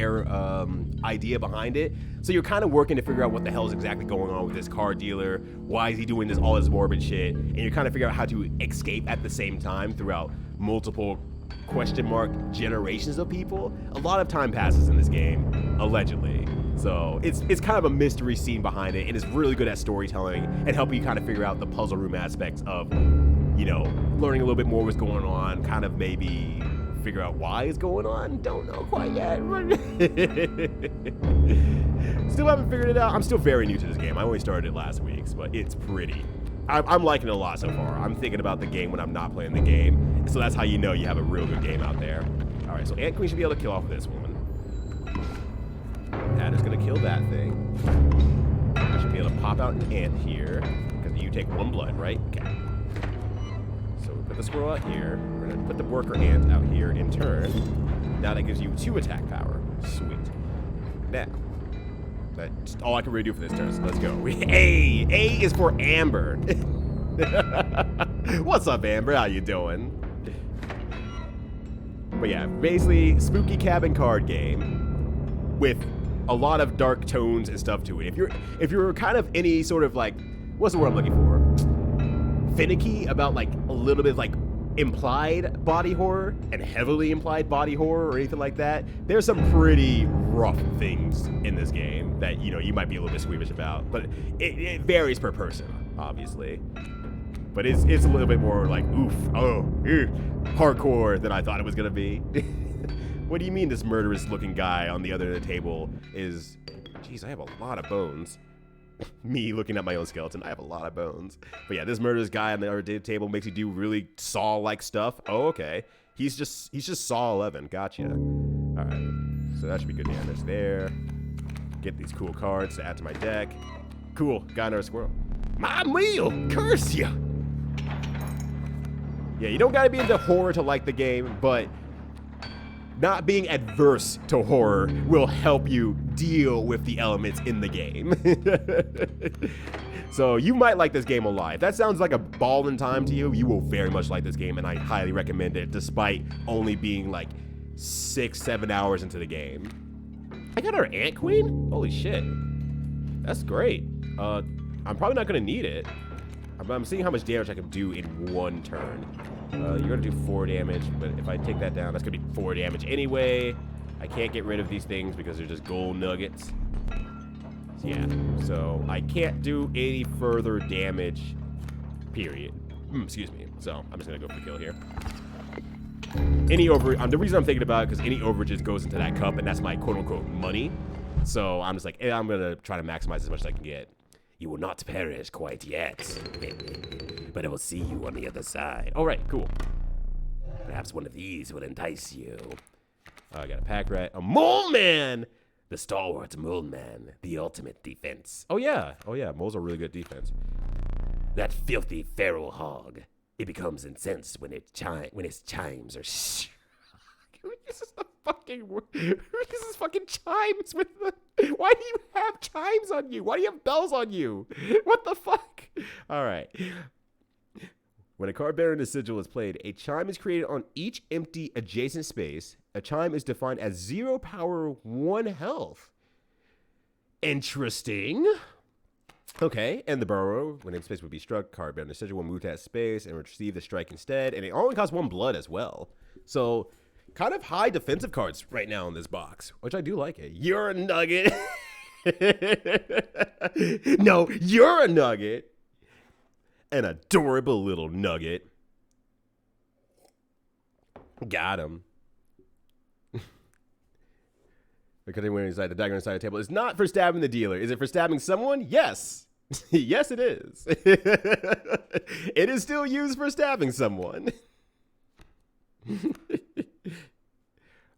idea behind it. So you're kind of working to figure out what the hell is exactly going on with this card dealer. Why is he doing this all this morbid shit? And you're kind of figuring out how to escape at the same time throughout multiple generations of people. A lot of time passes in this game, allegedly. So it's kind of a mystery scene behind it, and it's really good at storytelling and helping you kind of figure out the puzzle room aspects of, you know, learning a little bit more what's going on, kind of maybe figure out why it's going on. Don't know quite yet. Still haven't figured it out. I'm still very new to this game. I only started it last week, but it's pretty. I'm liking it a lot so far. I'm thinking about the game when I'm not playing the game. So that's how you know you have a real good game out there. All right, so Ant Queen should be able to kill off this one. Adder's gonna kill that thing. I should be able to pop out an ant here, because you take 1 blood, right? Okay. So we put the squirrel out here. We're gonna put the worker ant out here in turn. Now that gives you 2 attack power. Sweet. Now, that's all I can really do for this turn, so let's go. A is for Amber. What's up, Amber? How you doing? But yeah, basically spooky cabin card game with a lot of dark tones and stuff to it. If you're kind of any sort of like, what's the word I'm looking for? Finicky about like a little bit of like implied body horror and heavily implied body horror or anything like that, there's some pretty rough things in this game that, you know, you might be a little bit squeamish about. But it varies per person, obviously. But it's a little bit more like, oof, hardcore than I thought it was going to be. What do you mean this murderous looking guy on the other end of the table is... Jeez, I have a lot of bones. Me looking at my own skeleton, I have a lot of bones. But yeah, this murderous guy on the other table makes you do really Saw-like stuff. Oh, okay. He's just Saw 11. Gotcha. All right. So that should be good damage there. Get these cool cards to add to my deck. Cool. Got another squirrel. My meal! Curse ya! Yeah, you don't gotta be into horror to like the game, but not being adverse to horror will help you deal with the elements in the game. So you might like this game a lot. If that sounds like a ball in time to you, you will very much like this game, and I highly recommend it, despite only being like 6-7 hours into the game. I got our Ant Queen? Holy shit. That's great. I'm probably not gonna need it. I'm seeing how much damage I can do in one turn. You're gonna do 4 damage, but if I take that down, that's gonna be 4 damage anyway. I can't get rid of these things because they're just gold nuggets. So yeah, so I can't do any further damage, period. Excuse me. So I'm just gonna go for the kill here. The reason I'm thinking about it because any overages goes into that cup, and that's my quote-unquote money. So I'm just like, I'm gonna try to maximize as much as I can get. You will not perish quite yet, but I will see you on the other side. All right, cool. Perhaps one of these will entice you. I got a pack rat, a mole man. The stalwart mole man, the ultimate defense. Oh yeah, moles are really good defense. That filthy feral hog. It becomes incensed when its chimes are Who uses the fucking word? Who uses fucking chimes with the... Why do you have chimes on you? Why do you have bells on you? What the fuck? All right. When a card bearing a sigil is played, a chime is created on each empty adjacent space. A chime is defined as 0 power, 1 health. Interesting. Okay, and the burrow, when in space would be struck, card bearing the sigil will move to that space and receive the strike instead. And it only costs 1 blood as well. So... kind of high defensive cards right now in this box, which I do like it. You're a nugget. No, you're a nugget. An adorable little nugget. Got him. Because inside the dagger inside the table is not for stabbing the dealer. Is it for stabbing someone? Yes. Yes, it is. It is still used for stabbing someone.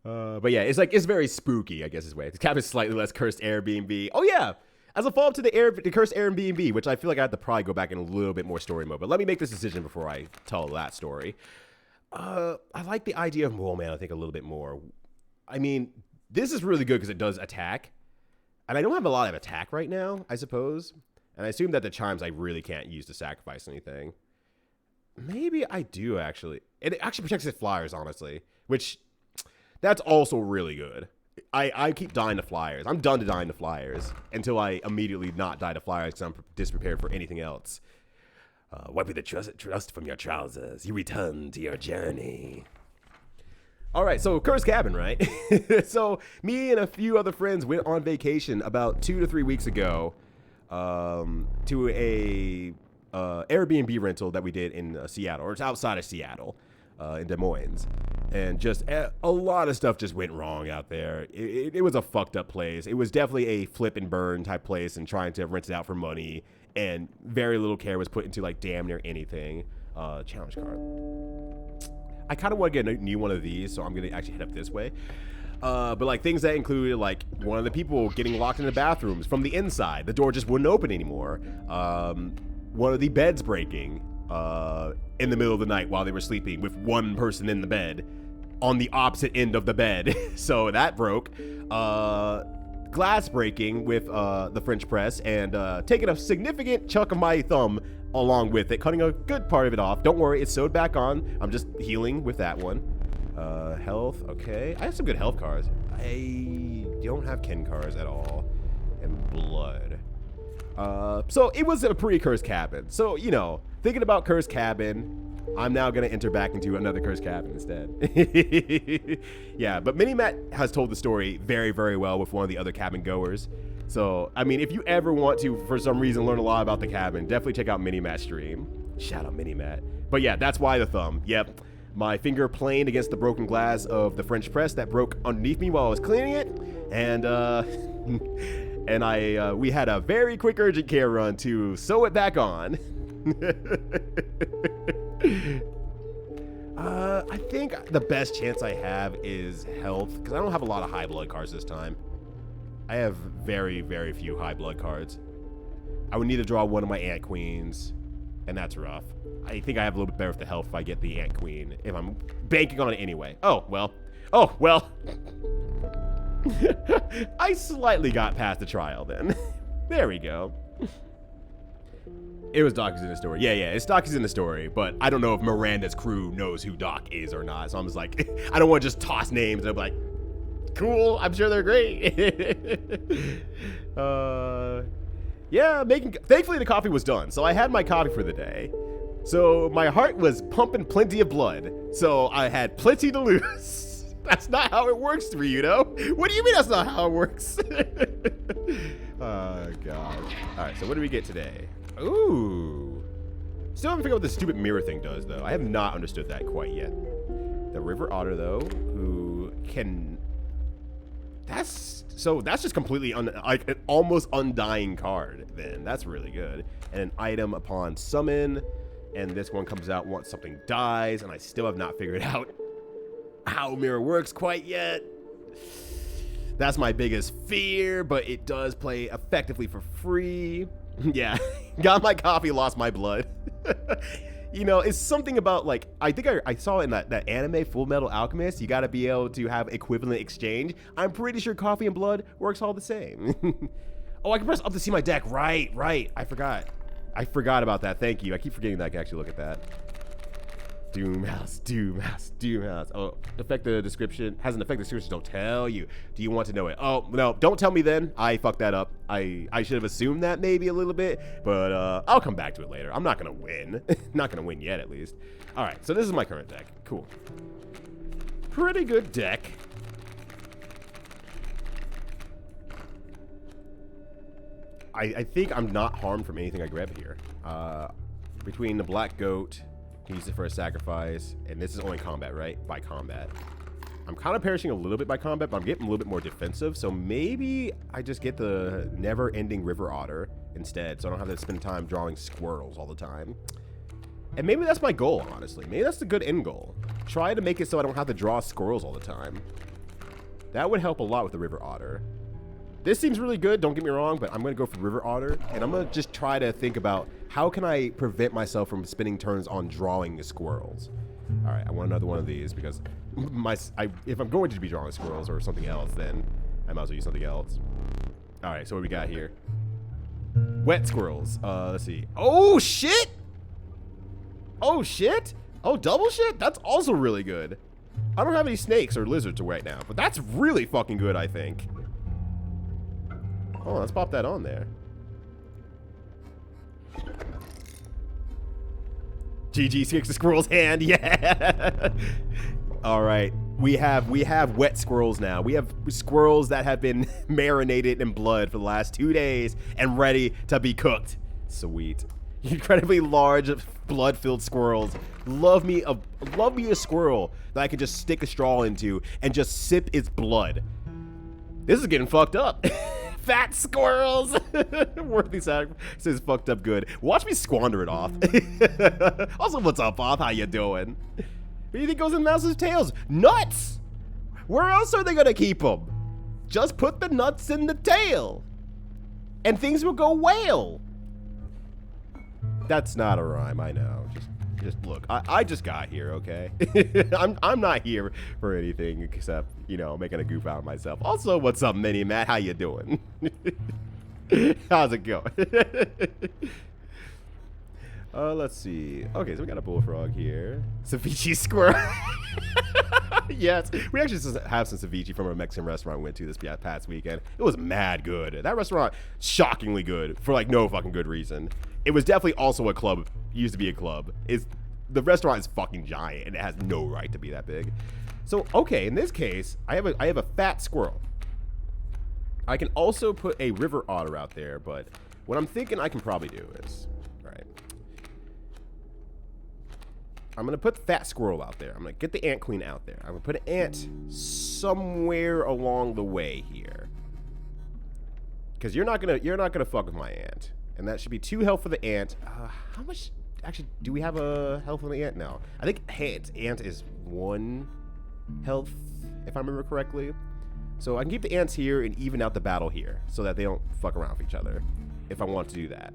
But yeah, it's very spooky, I guess is way. The cap is slightly less cursed Airbnb. Oh yeah, as a follow-up to the cursed Airbnb, which I feel like I have to probably go back in a little bit more story mode. But let me make this decision before I tell that story. I like the idea of Mole Man, I think, a little bit more. I mean, this is really good because it does attack. And I don't have a lot of attack right now, I suppose. And I assume that the chimes I really can't use to sacrifice anything. Maybe I do, actually. It actually protects its flyers, honestly. Which, that's also really good. I keep dying to flyers. I'm done to dying to flyers until I immediately not die to flyers because I'm disprepared for anything else. Wiping the trust from your trousers, you return to your journey. All right, so Cursed Cabin, right? So me and a few other friends went on vacation about 2 to 3 weeks ago to a Airbnb rental that we did in Seattle, or it's outside of Seattle, in Des Moines. And just a lot of stuff just went wrong out there. It was a fucked up place. It was definitely a flip and burn type place and trying to rent it out for money. And very little care was put into like damn near anything. Challenge card. I kind of want to get a new one of these, so I'm going to actually head up this way. But like things that included like one of the people getting locked in the bathrooms from the inside. The door just wouldn't open anymore. One of the beds breaking in the middle of the night while they were sleeping with one person in the bed on the opposite end of the bed. So that broke. Glass breaking with the French press and taking a significant chunk of my thumb along with it, cutting a good part of it off. Don't worry, it's sewed back on. I'm just healing with that one. Health, okay. I have some good health cards. I don't have kin cards at all. And blood. So it was a pre-cursed cabin. So, you know, thinking about cursed cabin, I'm now going to enter back into another cursed cabin instead. Yeah, but Mini-Matt has told the story very, very well with one of the other cabin goers. So, I mean, if you ever want to, for some reason, learn a lot about the cabin, definitely check out Mini-Matt's stream. Shout out Mini-Matt. But yeah, that's why the thumb. Yep. My finger planed against the broken glass of the French press that broke underneath me while I was cleaning it. And, we had a very quick urgent care run to sew it back on. I think the best chance I have is health, because I don't have a lot of high blood cards this time. I have very, very few high blood cards. I would need to draw one of my Ant Queens, and that's rough. I think I have a little bit better with the health if I get the Ant Queen, if I'm banking on it anyway. Oh, well. Oh, well. I slightly got past the trial then. There we go. It was Doc who's in the story. Yeah, it's Doc who's in the story, but I don't know if Miranda's crew knows who Doc is or not. So I'm just like, I don't want to just toss names and be like, cool, I'm sure they're great. Yeah, thankfully the coffee was done. So I had my coffee for the day. So my heart was pumping plenty of blood. So I had plenty to lose. That's not how it works for you, know? What do you mean that's not how it works? Oh, God. All right, so what do we get today? Ooh. Still haven't figured out what this stupid mirror thing does, though. I have not understood that quite yet. The River Otter, though, who can... That's just completely like an almost undying card, then. That's really good. And an item upon summon. And this one comes out once something dies, and I still have not figured out how mirror works quite yet. That's my biggest fear, but it does play effectively for free. Yeah, got my coffee, lost my blood. You know, it's something about, like, I think I saw in that anime Full Metal Alchemist, you gotta be able to have equivalent exchange. I'm pretty sure coffee and blood works all the same. Oh, I can press up to see my deck. Right. I forgot about that. Thank you. I keep forgetting that I can actually look at that. Doomhouse. Oh, effective description. Has an effective description. Don't tell you. Do you want to know it? Oh, no. Don't tell me then. I fucked that up. I should have assumed that maybe a little bit, but I'll come back to it later. I'm not going to win. Not going to win yet, at least. All right, so this is my current deck. Cool. Pretty good deck. I think I'm not harmed from anything I grab here. Between the Black Goat... Use it for a sacrifice, and this is only combat, right? By combat. I'm kind of perishing a little bit by combat, but I'm getting a little bit more defensive, so maybe I just get the never-ending River Otter instead, so I don't have to spend time drawing squirrels all the time. And maybe that's my goal, honestly. Maybe that's the good end goal. Try to make it so I don't have to draw squirrels all the time. That would help a lot with the River Otter. This seems really good, don't get me wrong, but I'm going to go for River Otter, and I'm going to just try to think about how can I prevent myself from spending turns on drawing the squirrels. All right, I want another one of these because if I'm going to be drawing squirrels or something else, then I might as well use something else. All right, so what do we got here? Wet squirrels. Let's see. Oh, shit! Oh, shit? Oh, double shit? That's also really good. I don't have any snakes or lizards right now, but that's really fucking good, I think. Oh, let's pop that on there. GG kicks the squirrel's hand, yeah. All right, we have wet squirrels now. We have squirrels that have been marinated in blood for the last 2 days and ready to be cooked. Sweet. Incredibly large, blood-filled squirrels. Love me a squirrel that I can just stick a straw into and just sip its blood. This is getting fucked up. Fat squirrels. Worthy says fucked up good. Watch me squander it off. Also, what's up, Bob? How you doing? What do you think goes in mouse's tails? Nuts! Where else are they gonna keep them? Just put the nuts in the tail. And things will go well. That's not a rhyme, I know. Just look, I just got here, okay? I'm not here for anything except, you know, making a goof out of myself. Also, what's up, Mini-Matt? How you doing? How's it going? Let's see. Okay, so we got a bullfrog here. Ceviche squirrel. Yes, we actually have some ceviche from a Mexican restaurant we went to this past weekend. It was mad good. That restaurant, shockingly good for like no fucking good reason. It was definitely also a club. Used to be a club. The restaurant is fucking giant and it has no right to be that big. So okay, in this case, I have a fat squirrel. I can also put a river otter out there, but what I'm thinking I can probably do is, all right, I'm going to put the fat squirrel out there. I'm going to get the ant queen out there. I'm going to put an ant somewhere along the way here. Because you're not gonna fuck with my ant. And that should be 2 health for the ant. How much, actually, do we have a health on the ant now? I think ant is 1 health, if I remember correctly. So I can keep the ants here and even out the battle here so that they don't fuck around with each other if I want to do that.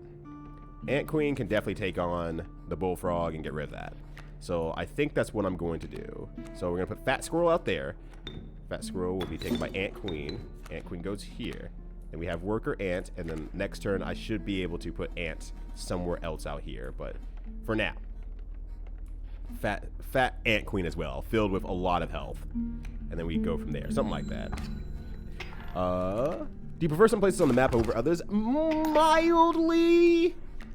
Ant queen can definitely take on the bullfrog and get rid of that. So I think that's what I'm going to do. So we're going to put fat squirrel out there. Fat squirrel will be taken by ant queen. Ant queen goes here. Then we have worker ant. And then next turn I should be able to put ant somewhere else out here. But for now, fat ant queen as well, filled with a lot of health. And then we go from there. Something like that. Do you prefer some places on the map over others? Mildly.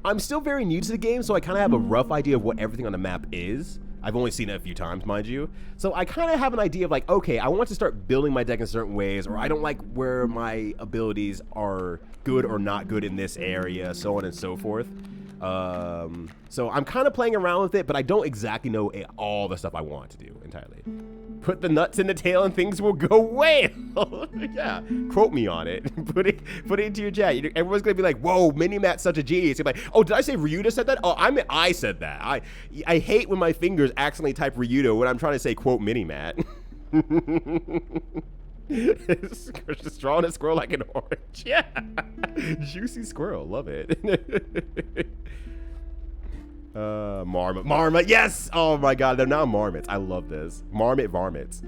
I'm still very new to the game, so I kind of have a rough idea of what everything on the map is. I've only seen it a few times, mind you. So I kind of have an idea of like, okay, I want to start building my deck in certain ways, or I don't like where my abilities are good or not good in this area, so on and so forth. So I'm kind of playing around with it, but I don't exactly know all the stuff I want to do entirely. Put the nuts in the tail and things will go well. Yeah, quote me on it. Put it into your chat. Everyone's gonna be like, "Whoa, Minimat's such a genius." You're like, "Oh, did I say Ryuta said that?" Oh, I said that. I hate when my fingers accidentally type Ryuta when I'm trying to say quote Minimat. Just drawing a squirrel like an orange. Yeah, juicy squirrel. Love it. Marmot, yes! Oh my god, they're now marmots. I love this. Marmot varmints.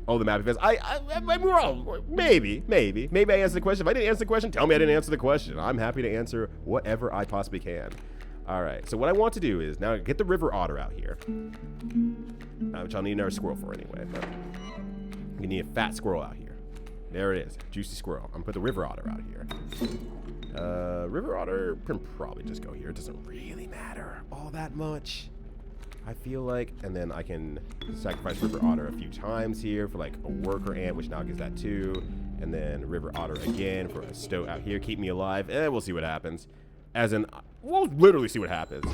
Oh, the map events. I'm wrong. Maybe I answered the question. If I didn't answer the question, tell me I didn't answer the question. I'm happy to answer whatever I possibly can. Alright, so what I want to do is now get the river otter out here. Which I'll need another squirrel for anyway. But we need a fat squirrel out here. There it is. Juicy squirrel. I'm gonna put the river otter out here. River otter can probably just go here. It doesn't really matter all that much, I feel like. And then I can sacrifice river otter a few times here for like a worker ant, which now gives that 2. And then river otter again for a stoat out here. Keep me alive. We'll see what happens. As in, we'll literally see what happens.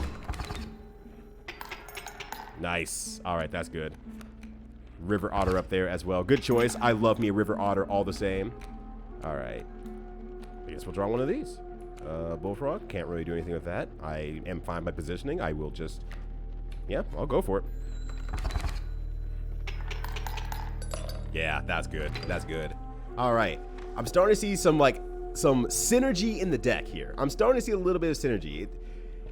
Nice. All right, that's good. River otter up there as well. Good choice. I love me a river otter all the same. All right. I guess we'll draw one of these. Bullfrog. Can't really do anything with that. I am fine by positioning. I will just... Yeah, I'll go for it. Yeah, that's good. That's good. All right. I'm starting to see some synergy in the deck here. I'm starting to see a little bit of synergy.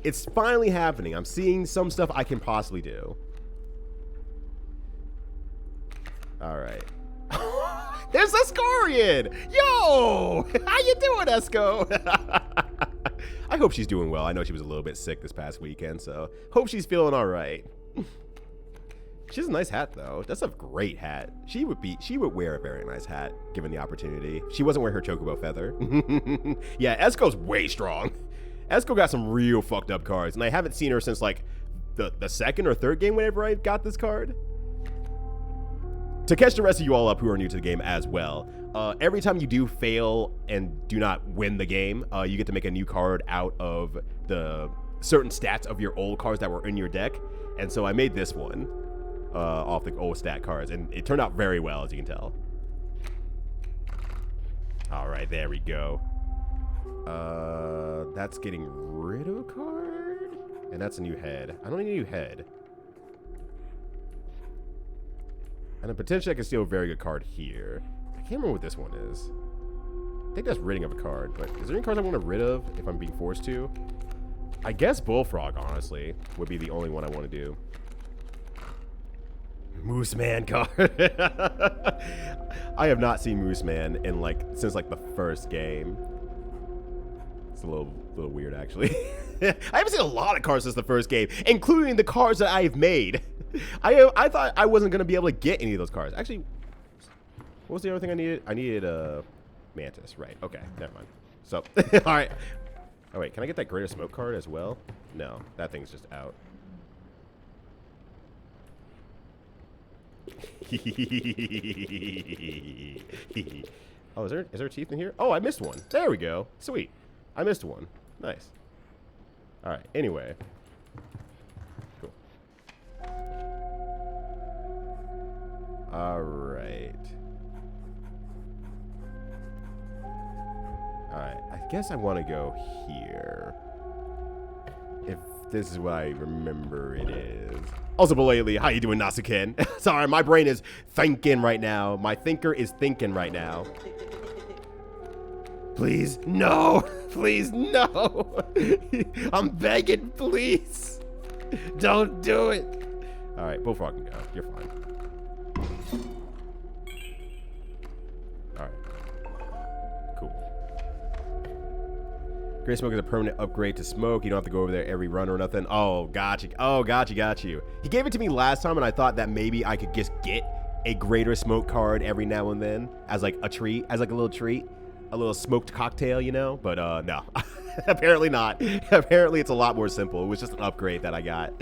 It's finally happening. I'm seeing some stuff I can possibly do. All right. There's a Scorian! Yo! How you doing, Esco? I hope she's doing well. I know she was a little bit sick this past weekend, so hope she's feeling all right. She has a nice hat, though. That's a great hat. She would wear a very nice hat, given the opportunity. She wasn't wearing her chocobo feather. Yeah, Esco's way strong. Esco got some real fucked up cards, and I haven't seen her since, like, the second or third game whenever I got this card. To catch the rest of you all up who are new to the game as well, every time you do fail and do not win the game, you get to make a new card out of the certain stats of your old cards that were in your deck. And so I made this one off the old stat cards, and it turned out very well, as you can tell. All right, there we go. That's getting rid of a card, and that's a new head. I don't need a new head. And then potentially I can steal a very good card here. I can't remember what this one is. I think that's ridding of a card, but is there any cards I want to rid of if I'm being forced to? I guess Bullfrog, honestly, would be the only one I want to do. Moose Man card. I have not seen Moose Man in since the first game. It's a little weird, actually. I haven't seen a lot of cards since the first game, including the cards that I've made. I thought I wasn't going to be able to get any of those cards. Actually, what was the other thing I needed? I needed a Mantis, right. Okay, never mind. So, all right. Oh, wait, can I get that Greater Smoke card as well? No, that thing's just out. Oh, is there teeth in here? Oh, I missed one. There we go. Sweet. I missed one. Nice. All right, anyway. Cool. All right. Alright, I guess I want to go here. If this is what I remember it is. Also, belatedly, how you doing, Nasuken? Sorry, my brain is thinking right now. My thinker is thinking right now. Please, no! Please, no! I'm begging, please! Don't do it! Alright, Bullfrog can go. You're fine. Alright. Cool. Gray Smoke is a permanent upgrade to Smoke. You don't have to go over there every run or nothing. Oh, gotcha. Oh, got you. He gave it to me last time, and I thought that maybe I could just get a Greater Smoke card every now and then as like a treat, as like a little treat. A little smoked cocktail, you know? But no. Apparently not. Apparently it's a lot more simple. It was just an upgrade that I got.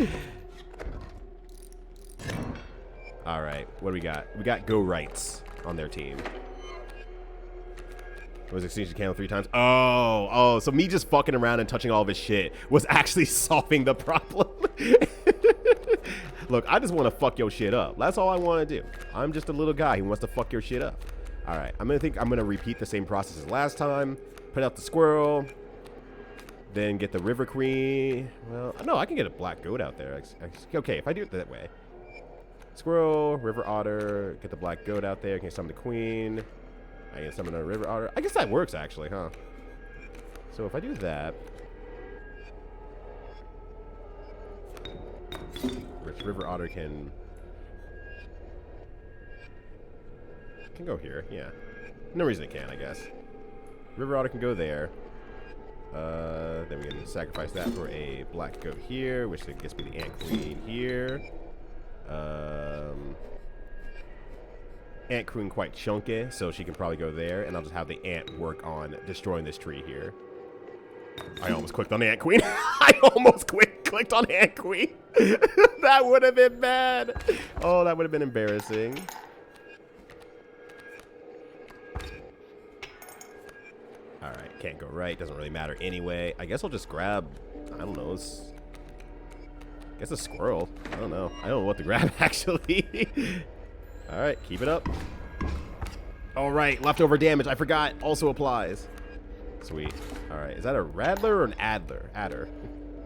All right. What do we got? We got Go Rights on their team. Was extinction candle 3 times? Oh, so me just fucking around and touching all of his shit was actually solving the problem. Look, I just want to fuck your shit up. That's all I want to do. I'm just a little guy who wants to fuck your shit up. All right, I'm gonna repeat the same process as last time. Put out the squirrel, then get the River Queen. Well, no, I can get a black goat out there. Okay, if I do it that way. Squirrel, River Otter, get the black goat out there. Can summon the queen. I can summon a River Otter. I guess that works actually, huh? So if I do that, River Otter can go here, yeah. No reason it can't, I guess. River Otter can go there. Then we can sacrifice that for a black goat here, which then gets me the Ant Queen here. Ant Queen quite chunky, so she can probably go there, and I'll just have the ant work on destroying this tree here. I almost clicked on Ant Queen. I almost clicked on Ant Queen. That would have been bad. Oh, that would have been embarrassing. Alright, can't go right. Doesn't really matter anyway. I guess I'll just grab, I don't know, I guess a squirrel. I don't know. I don't know what to grab, actually. Alright, keep it up. Alright, leftover damage. I forgot. Also applies. Sweet. Alright, is that a Rattler or an Adder?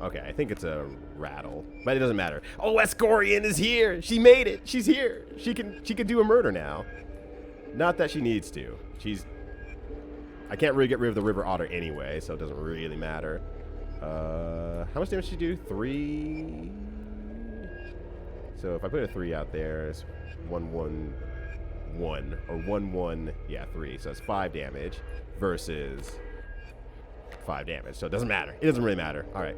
Okay, I think it's a Rattle. But it doesn't matter. Oh, Escorian is here! She made it! She's here! She can do a murder now. Not that she needs to. I can't really get rid of the River Otter anyway, so it doesn't really matter. How much damage did she do? 3? So if I put a 3 out there, it's 1, 1, 1. Or 1, 1, yeah, 3. So it's 5 damage versus 5 damage. So it doesn't matter. It doesn't really matter. All right.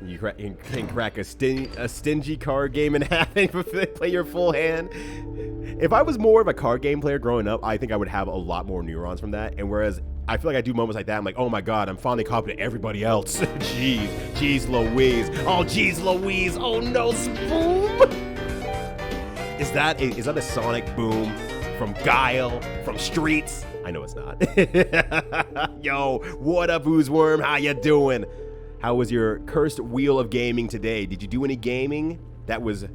You can crack a stingy card game in half and play your full hand. If I was more of a card game player growing up, I think I would have a lot more neurons from that. And whereas I feel like I do moments like that, I'm like, oh my god, I'm finally copying everybody else. Jeez Louise. Oh, jeez Louise. Oh no, boom. Is that a sonic boom from Guile, from Streets? I know it's not. Yo, what up, Oozeworm? How you doing? How was your cursed wheel of gaming today? Did you do any gaming that was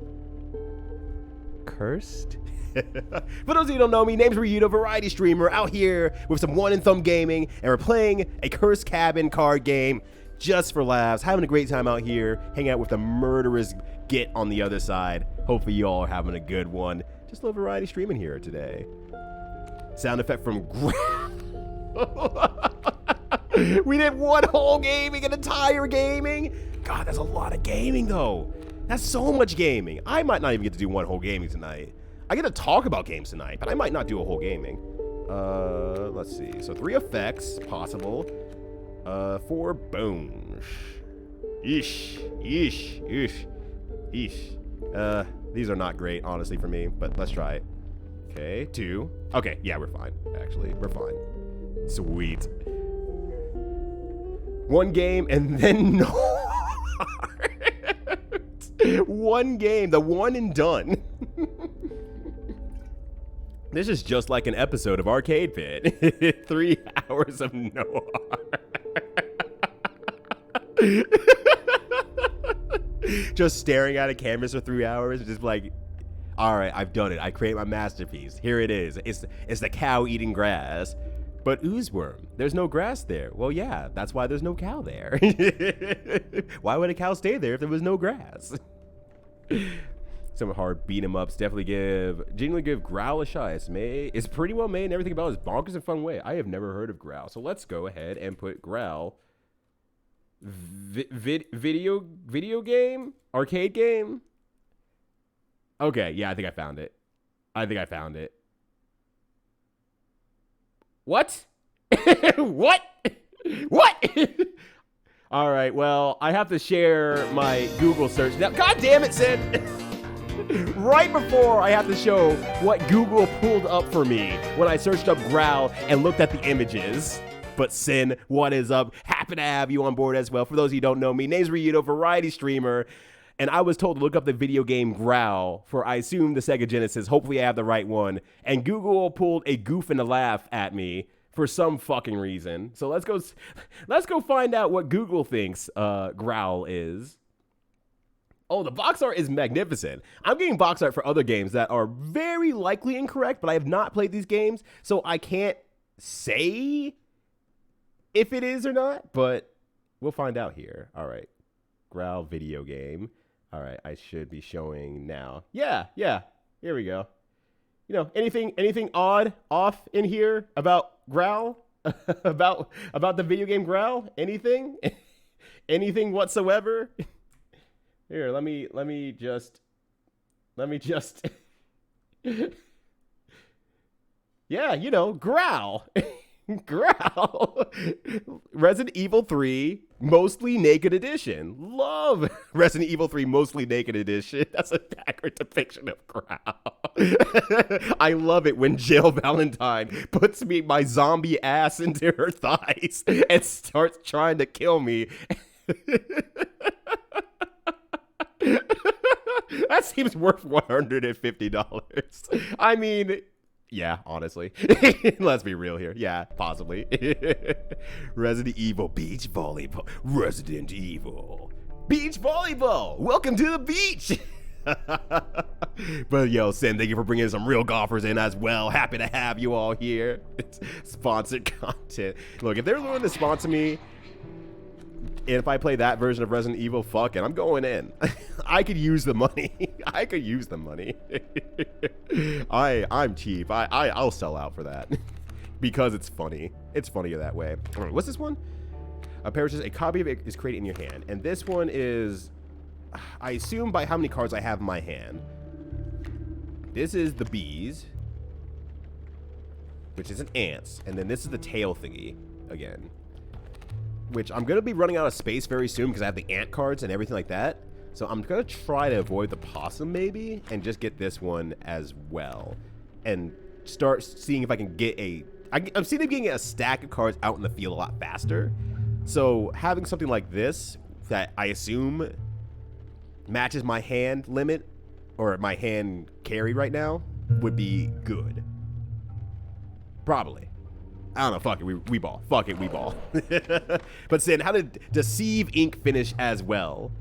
cursed? For those of you who don't know me, name's Ryuto, variety streamer, out here with some one and thumb gaming, and we're playing a cursed cabin card game just for laughs, having a great time out here, hanging out with the murderous Git on the other side. Hopefully you all are having a good one. Just a little variety streaming here today. Sound effect from we did one whole gaming, an entire gaming. God, that's a lot of gaming though. That's so much gaming. I might not even get to do one whole gaming tonight. I get to talk about games tonight, but I might not do a whole gaming. Let's see. So 3 effects possible. 4 bones. Eesh. These are not great, honestly, for me, but let's try it. Okay, 2. Okay, yeah, we're fine. Actually, we're fine. Sweet. 1 game and then no heart. 1 game, the one and done. This is just like an episode of Arcade Pit. 3 hours of no heart. Just staring at a canvas for 3 hours, just like, all right, I've done it. I create my masterpiece. Here it is. It's the cow eating grass. But oozeworm, there's no grass there. Well, yeah, that's why there's no cow there. Why would a cow stay there if there was no grass? Some hard beat 'em ups. Genuinely give Growl a shot. It's pretty well made and everything about it is bonkers and fun way. I have never heard of Growl. So let's go ahead and put Growl video game? Arcade game? Okay, yeah, I think I found it. What? What? All right, well, I have to share my Google search now. God damn it, Sid! Right before I have to show what Google pulled up for me when I searched up Growl and looked at the images. But Sin, what is up? Happy to have you on board as well. For those of you who don't know me, name's Ryuto, variety streamer. And I was told to look up the video game Growl for, I assume, the Sega Genesis. Hopefully I have the right one. And Google pulled a goof and a laugh at me for some fucking reason. So let's go find out what Google thinks Growl is. Oh, the box art is magnificent. I'm getting box art for other games that are very likely incorrect, but I have not played these games, so I can't say if it is or not, but we'll find out here. All right. Growl video game. All right, I should be showing now. Yeah. Here we go. You know, anything odd off in here about Growl? about the video game Growl? Anything? Anything whatsoever? Here, let me just yeah, you know, Growl. Growl. Resident Evil 3 Mostly Naked Edition. Love Resident Evil 3 Mostly Naked Edition. That's a accurate depiction of Growl. I love it when Jill Valentine puts my zombie ass into her thighs and starts trying to kill me. That seems worth $150. I mean, yeah, honestly. Let's be real here. Yeah, possibly. Resident Evil Beach Volleyball. Resident Evil Beach Volleyball. Welcome to the beach. But yo, Sin, thank you for bringing some real golfers in as well. Happy to have you all here. It's sponsored content. Look, if they're willing to sponsor me, and if I play that version of Resident Evil, fuck it, I'm going in. I could use the money. I could use the money. I'm cheap. I'll sell out for that because it's funny. It's funnier that way. All right, what's this one? A copy of it is created in your hand, and this one is, I assume by how many cards I have in my hand. This is the bees, which is an ants, and then this is the tail thingy again. Which I'm going to be running out of space very soon because I have the ant cards and everything like that. So I'm going to try to avoid the possum maybe and just get this one as well. And start seeing if I can get I'm seeing them getting a stack of cards out in the field a lot faster. So having something like this that I assume matches my hand limit or my hand carry right now would be good. Probably. I don't know, fuck it, we ball. Fuck it, we ball. But Sin, how did Deceive Inc. finish as well?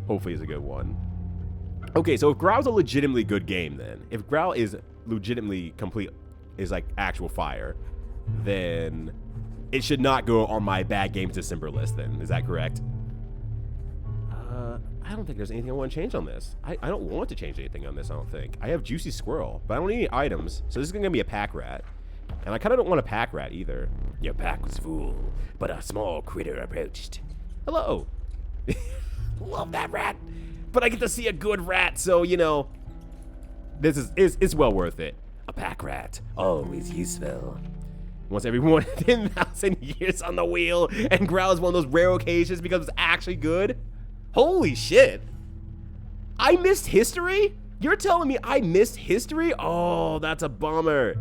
Hopefully it's a good one. Okay, so if Growl's a legitimately good game then, if Growl is legitimately complete, is like actual fire, then it should not go on my bad games December list then, is that correct? I don't think there's anything I want to change on this. I don't want to change anything on this, I don't think. I have Juicy Squirrel, but I don't need any items, so this is gonna be a pack rat. And I kind of don't want a pack rat either. Your pack was full, but a small critter approached. Hello. Love that rat. But I get to see a good rat, so, you know, this is well worth it. A pack rat. Always useful. Once every 10,000 years on the wheel, and Growl is one of those rare occasions because it's actually good. Holy shit. I missed history? You're telling me I missed history? Oh, that's a bummer.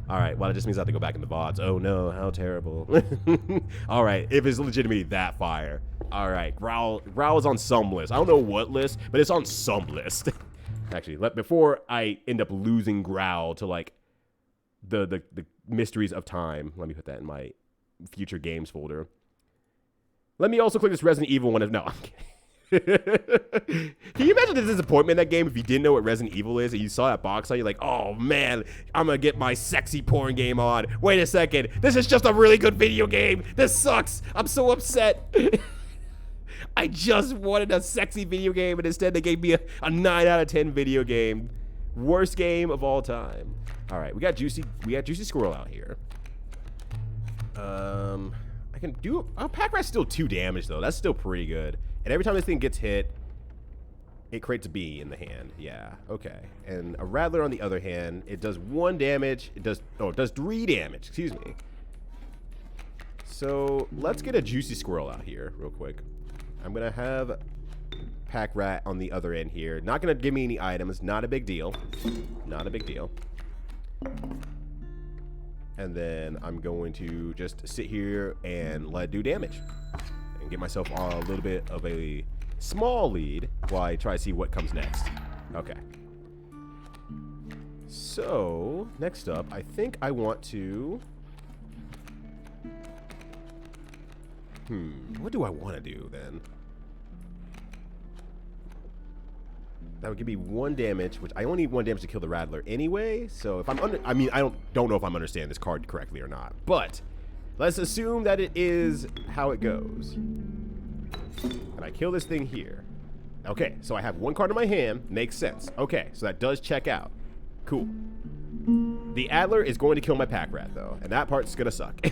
All right, well, it just means I have to go back in the VODs. Oh no, how terrible. All right, if it's legitimately that fire. All right, Growl is on some list. I don't know what list, but it's on some list. Actually, before I end up losing Growl to like the mysteries of time, let me put that in my future games folder. Let me also click this Resident Evil one. No, I'm kidding. Can you imagine the disappointment in that game if you didn't know what Resident Evil is and you saw that box art, you're like, oh man, I'm gonna get my sexy porn game on. Wait a second, this is just a really good video game. This sucks. I'm so upset. I just wanted a sexy video game and instead they gave me a 9 out of 10 video game. Worst game of all time. All right, we got Juicy Squirrel out here. I can do, Pack Rat's still 2 damage though. That's still pretty good. And every time this thing gets hit, it creates a bee in the hand. Yeah, okay. And a Rattler on the other hand, it does 1 damage. It does 3 damage, excuse me. So let's get a Juicy Squirrel out here real quick. I'm gonna have Pack Rat on the other end here. Not gonna give me any items, not a big deal. Not a big deal. And then I'm going to just sit here and let it do damage. And get myself on a little bit of a small lead while I try to see what comes next. Okay. So, next up, I think I want to... what do I want to do then? That would give me 1 damage, which I only need 1 damage to kill the Rattler anyway. So if I'm I mean, I don't know if I'm understanding this card correctly or not, but let's assume that it is how it goes. And I kill this thing here. Okay, so I have 1 card in my hand. Makes sense. Okay, so that does check out. Cool. The Adler is going to kill my Pack Rat though, and that part's gonna suck.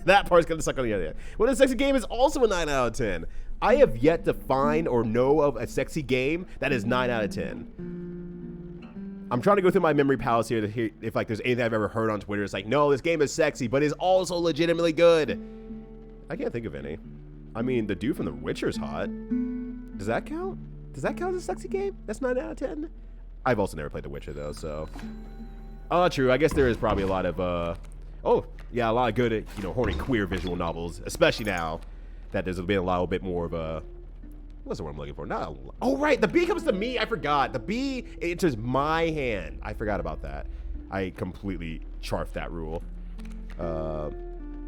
That part's gonna suck on the other end. Well, the sexy game is also a 9 out of 10. I have yet to find or know of a sexy game that is 9 out of 10. I'm trying to go through my memory palace here to hear if like there's anything I've ever heard on Twitter. It's like, no, this game is sexy, but it's also legitimately good. I can't think of any. I mean, the dude from The Witcher's hot. Does that count? Does that count as a sexy game? That's 9 out of 10? I've also never played The Witcher though, so. Oh, true. I guess there is probably a lot of, oh, yeah, a lot of good, you know, horny queer visual novels, especially now that there's been a little bit more of a, what's the word I'm looking for? Not, oh, right, the bee comes to me. I forgot. The bee enters my hand. I forgot about that. I completely charfed that rule. But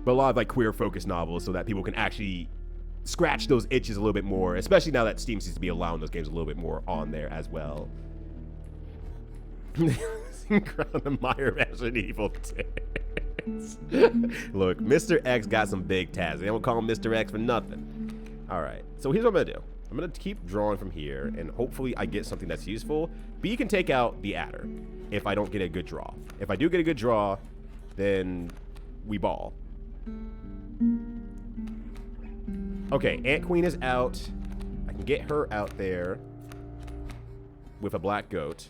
a lot of like queer focused novels so that people can actually scratch those itches a little bit more, especially now that Steam seems to be allowing those games a little bit more on there as well. Crown admire Resident Evil 10. Look, Mr. X got some big tabs. They don't call him Mr. X for nothing. All right, so here's what I'm gonna do. I'm gonna keep drawing from here, and hopefully I get something that's useful. B can take out the adder if I don't get a good draw. If I do get a good draw, then we ball. Okay, Ant Queen is out. I can get her out there with a black goat.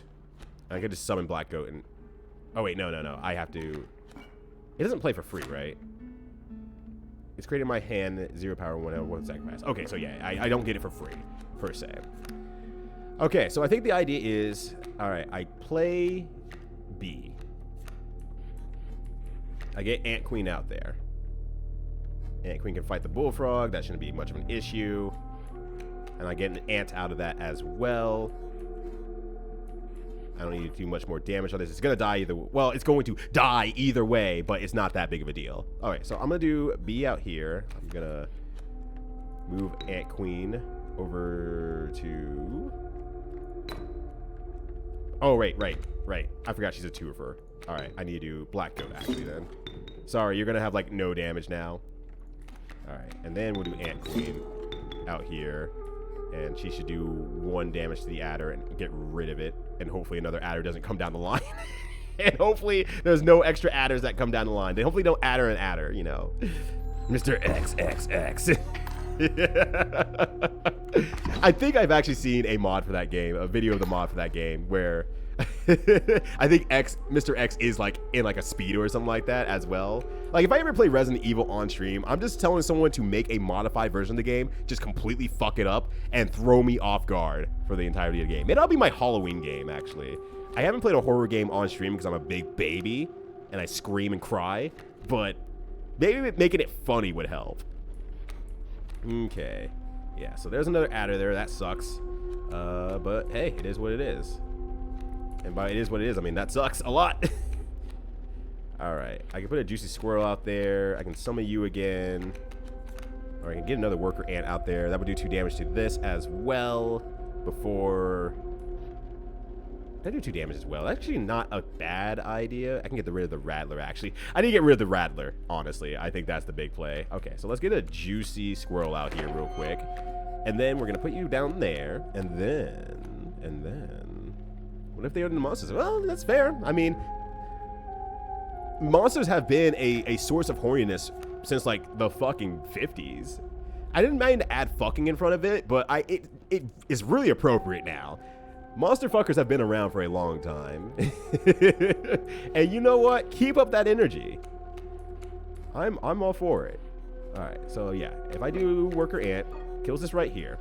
I could just summon black goat and... Oh, wait, no. I have to... It doesn't play for free, right? It's created in my hand, 0 power, 1 sacrifice. Okay, so yeah, I don't get it for free, per se. Okay, so I think the idea is... Alright, I play B. I get Ant Queen out there. Ant Queen can fight the Bullfrog. That shouldn't be much of an issue. And I get an ant out of that as well. I don't need to do much more damage on this. It's going to die either way. Well, it's going to die either way, but it's not that big of a deal. All right, so I'm going to do B out here. I'm going to move Ant Queen over to... Oh, right. I forgot she's a 2-er. All right, I need to do Black Goat, actually, then. Sorry, you're going to have, like, no damage now. All right, and then we'll do Ant Queen out here. And she should do 1 damage to the adder and get rid of it. And hopefully another adder doesn't come down the line. And hopefully there's no extra adders that come down the line. They hopefully don't adder an adder, you know. Mr. XXX. I think I've actually seen a mod for that game, a video of the mod for that game, where I think Mr. X is like in like a speedo or something like that as well. Like if I ever play Resident Evil on stream, I'm just telling someone to make a modified version of the game, just completely fuck it up and throw me off guard for the entirety of the game. Maybe that'll be my Halloween game, actually. I haven't played a horror game on stream because I'm a big baby and I scream and cry, but maybe making it funny would help. Okay. Yeah, so there's another adder there. That sucks. But hey, it is what it is. And by it is what it is, I mean that sucks a lot. Alright, I can put a juicy squirrel out there. I can summon you again. Or I can get another worker ant out there. That would do 2 damage to this as well. Before... That do 2 damage as well. That's actually not a bad idea. I can get rid of the Rattler, actually. I need to get rid of the Rattler, honestly. I think that's the big play. Okay, so let's get a juicy squirrel out here real quick. And then we're going to put you down there. And then... What if they are the monsters? Well, that's fair. I mean... Monsters have been a source of horniness since, like, the fucking 50s. I didn't mind to add fucking in front of it, but it is really appropriate now. Monster fuckers have been around for a long time. And you know what? Keep up that energy. I'm all for it. Alright, so yeah. If I do worker ant, kills this right here.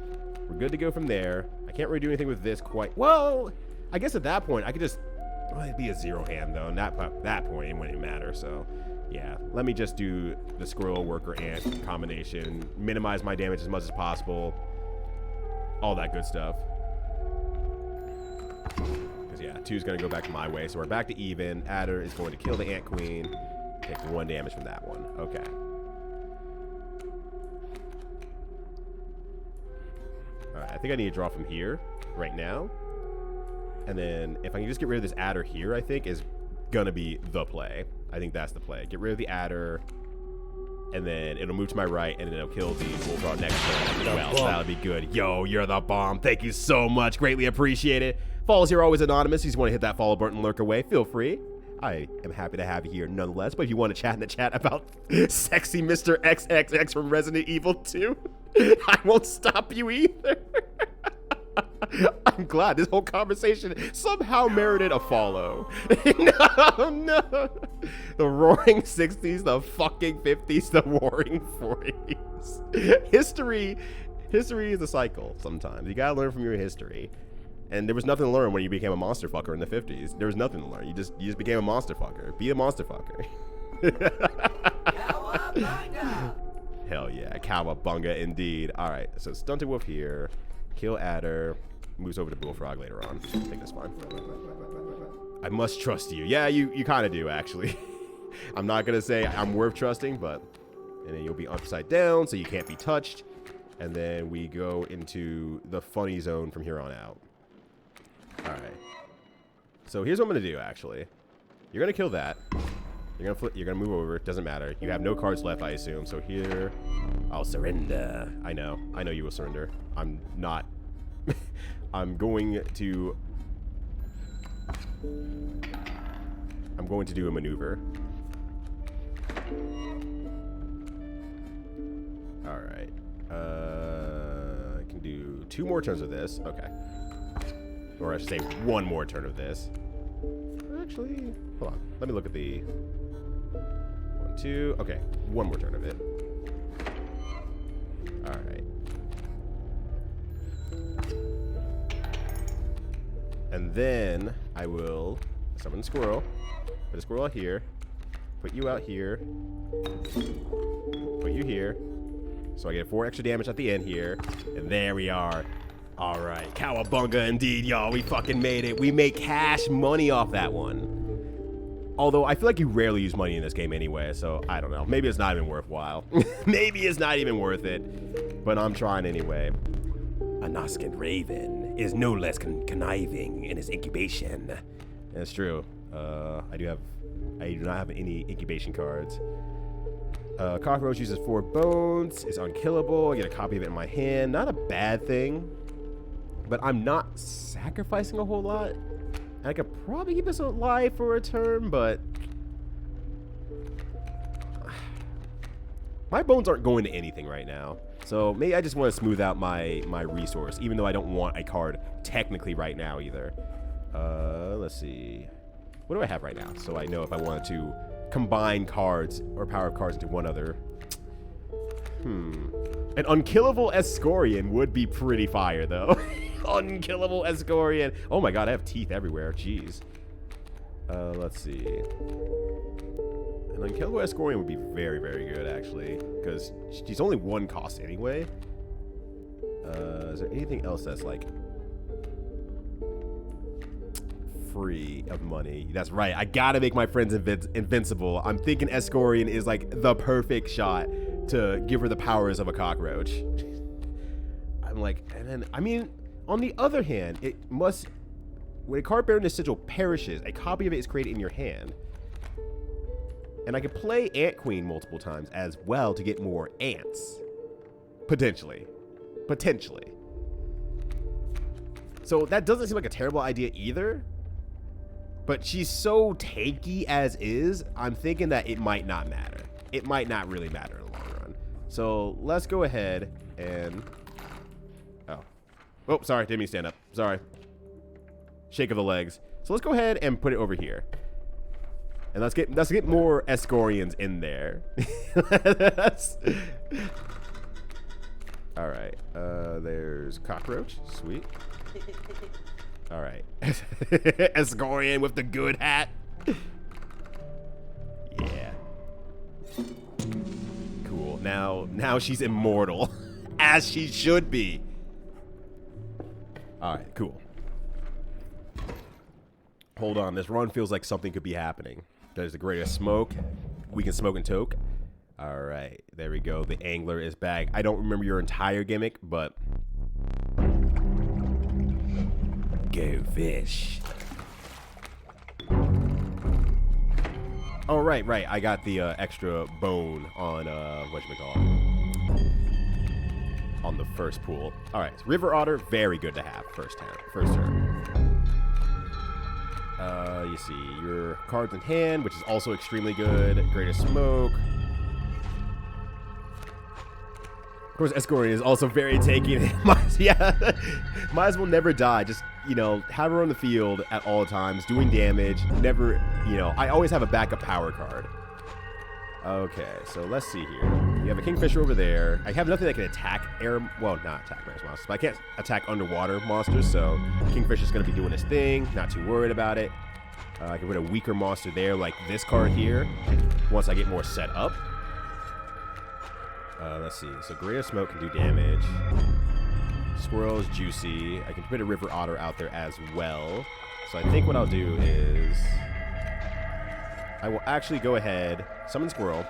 We're good to go from there. I can't really do anything with this quite... Well, I guess at that point, I could just... Well, it'd be a 0 hand, though. And that point, it wouldn't matter, so... Yeah, let me just do the squirrel worker ant combination. Minimize my damage as much as possible. All that good stuff. Because, yeah, 2's going to go back my way. So we're back to even. Adder is going to kill the Ant Queen. Take 1 damage from that one. Okay. Alright, I think I need to draw from here right now. And then if I can just get rid of this adder here, I think is going to be the play. I think that's the play. Get rid of the adder. And then it'll move to my right, and then it'll kill the bullfrog next turn as well. So that'll be good. Yo, you're the bomb. Thank you so much. Greatly appreciate it. Follows here always anonymous. If you just want to hit that follow button and lurk away, feel free. I am happy to have you here nonetheless. But if you want to chat in the chat about sexy Mr. XXX from Resident Evil 2, I won't stop you either. I'm glad this whole conversation somehow merited a follow. No. The roaring 60s, the fucking 50s, the roaring 40s. History is a cycle sometimes. You gotta learn from your history. And there was nothing to learn when you became a monster fucker in the 50s. There was nothing to learn. You just became a monster fucker. Be a monster fucker. Hell yeah, cowabunga indeed. Alright, so Stunted Wolf here. Kill Adder. Moves over to Bullfrog later on. I think that's fine. I must trust you. Yeah, you kind of do, actually. I'm not going to say I'm worth trusting, but... And then you'll be upside down, so you can't be touched. And then we go into the funny zone from here on out. Alright. So here's what I'm going to do, actually. You're going to kill that. You're going to move over. It doesn't matter. You have no cards left, I assume. So here... I'll surrender. I know you will surrender. I'm not... I'm going to do a maneuver. Alright. I can do 2 more turns of this. Okay. Or I should say 1 more turn of this. Actually, hold on. Let me look at the... 1, 2... Okay. 1 more turn of it. Alright. And then I will summon a squirrel. Put a squirrel out here. Put you out here. Put you here. So I get 4 extra damage at the end here. And there we are. Alright. Cowabunga indeed, y'all. We fucking made it. We make cash money off that one. Although I feel like you rarely use money in this game anyway. So I don't know. Maybe it's not even worthwhile. Maybe it's not even worth it. But I'm trying anyway. A Noskin Raven is no less conniving in his incubation. That's true. I do not have any incubation cards. Cockroach uses 4 bones. It's unkillable. I get a copy of it in my hand. Not a bad thing. But I'm not sacrificing a whole lot. I could probably keep this alive for a turn, but... My bones aren't going to anything right now. So maybe I just want to smooth out my resource, even though I don't want a card technically right now either. Let's see. What do I have right now? So I know if I wanted to combine cards or power of cards into one other. An unkillable Escorian would be pretty fire, though. Unkillable Escorian. Oh my god, I have teeth everywhere. Jeez. Let's see. An unkillable Escorian would be very, very good, actually. Because she's only 1 cost anyway. Is there anything else that's, like, free of money? That's right. I gotta make my friends invincible. I'm thinking Escorian is, like, the perfect shot to give her the powers of a cockroach. I'm like, and then, I mean, on the other hand, it must... When a card bearing this sigil perishes, a copy of it is created in your hand. And I could play Ant Queen multiple times as well to get more ants. Potentially. Potentially. So that doesn't seem like a terrible idea either. But she's so tanky as is, I'm thinking that it might not matter. It might not really matter in the long run. So let's go ahead and... Oh, sorry. Didn't mean to stand up. Sorry. Shake of the legs. So let's go ahead and put it over here. And let's get more Escorians in there. All right. There's cockroach. Sweet. All right. Escorian with the good hat. Yeah. Cool. Now she's immortal, as she should be. All right. Cool. Hold on. This run feels like something could be happening. There's the greatest smoke. We can smoke and toke. All right. There we go. The angler is back. I don't remember your entire gimmick, but... Go fish. Oh, right. I got the extra bone on, whatchamacallit, on the first pool. All right. So River Otter, very good to have first turn. You see your cards in hand, which is also extremely good. Greatest Smoke. Of course, Escorian is also very taking. Yeah, might as well never die. Just, you know, have her on the field at all times, doing damage. Never, you know, I always have a backup power card. Okay, so let's see here. You have a Kingfisher over there. I have nothing that can attack well, not attack air monsters, but I can't attack underwater monsters, so Kingfisher's going to be doing his thing. Not too worried about it. I can put a weaker monster there, like this card here, once I get more set up. Let's see. So Greater Smoke can do damage. Squirrel is juicy. I can put a River Otter out there as well. So I think what I'll do is I will actually go ahead, summon Squirrel,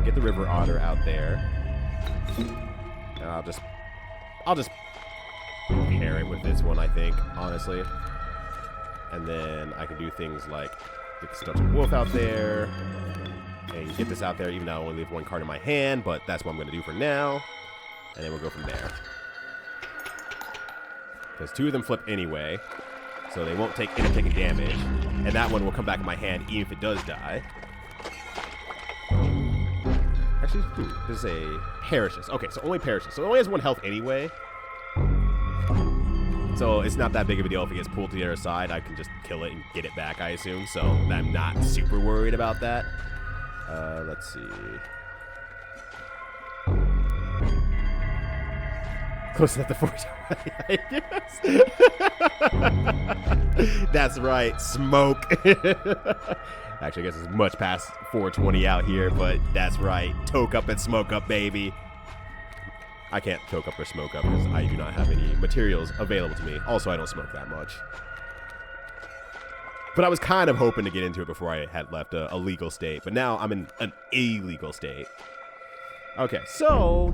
get the River Otter out there, and I'll just pair it with this one, I think, honestly. And then I can do things like get the Stunted Wolf out there, and get this out there, even though I only leave 1 card in my hand, but that's what I'm going to do for now. And then we'll go from there. Because 2 of them flip anyway, so they won't end up taking damage. And that one will come back in my hand even if it does die. Actually, this is a perishes. Okay, so only perishes. So it only has 1 health anyway. So it's not that big of a deal if it gets pulled to the other side. I can just kill it and get it back, I assume. So I'm not super worried about that. Let's see. Close enough to 4. I guess. That's right. Smoke. Actually, I guess it's much past 420 out here, but that's right. Toke up and smoke up, baby. I can't toke up or smoke up because I do not have any materials available to me. Also, I don't smoke that much. But I was kind of hoping to get into it before I had left a legal state. But now I'm in an illegal state. Okay, so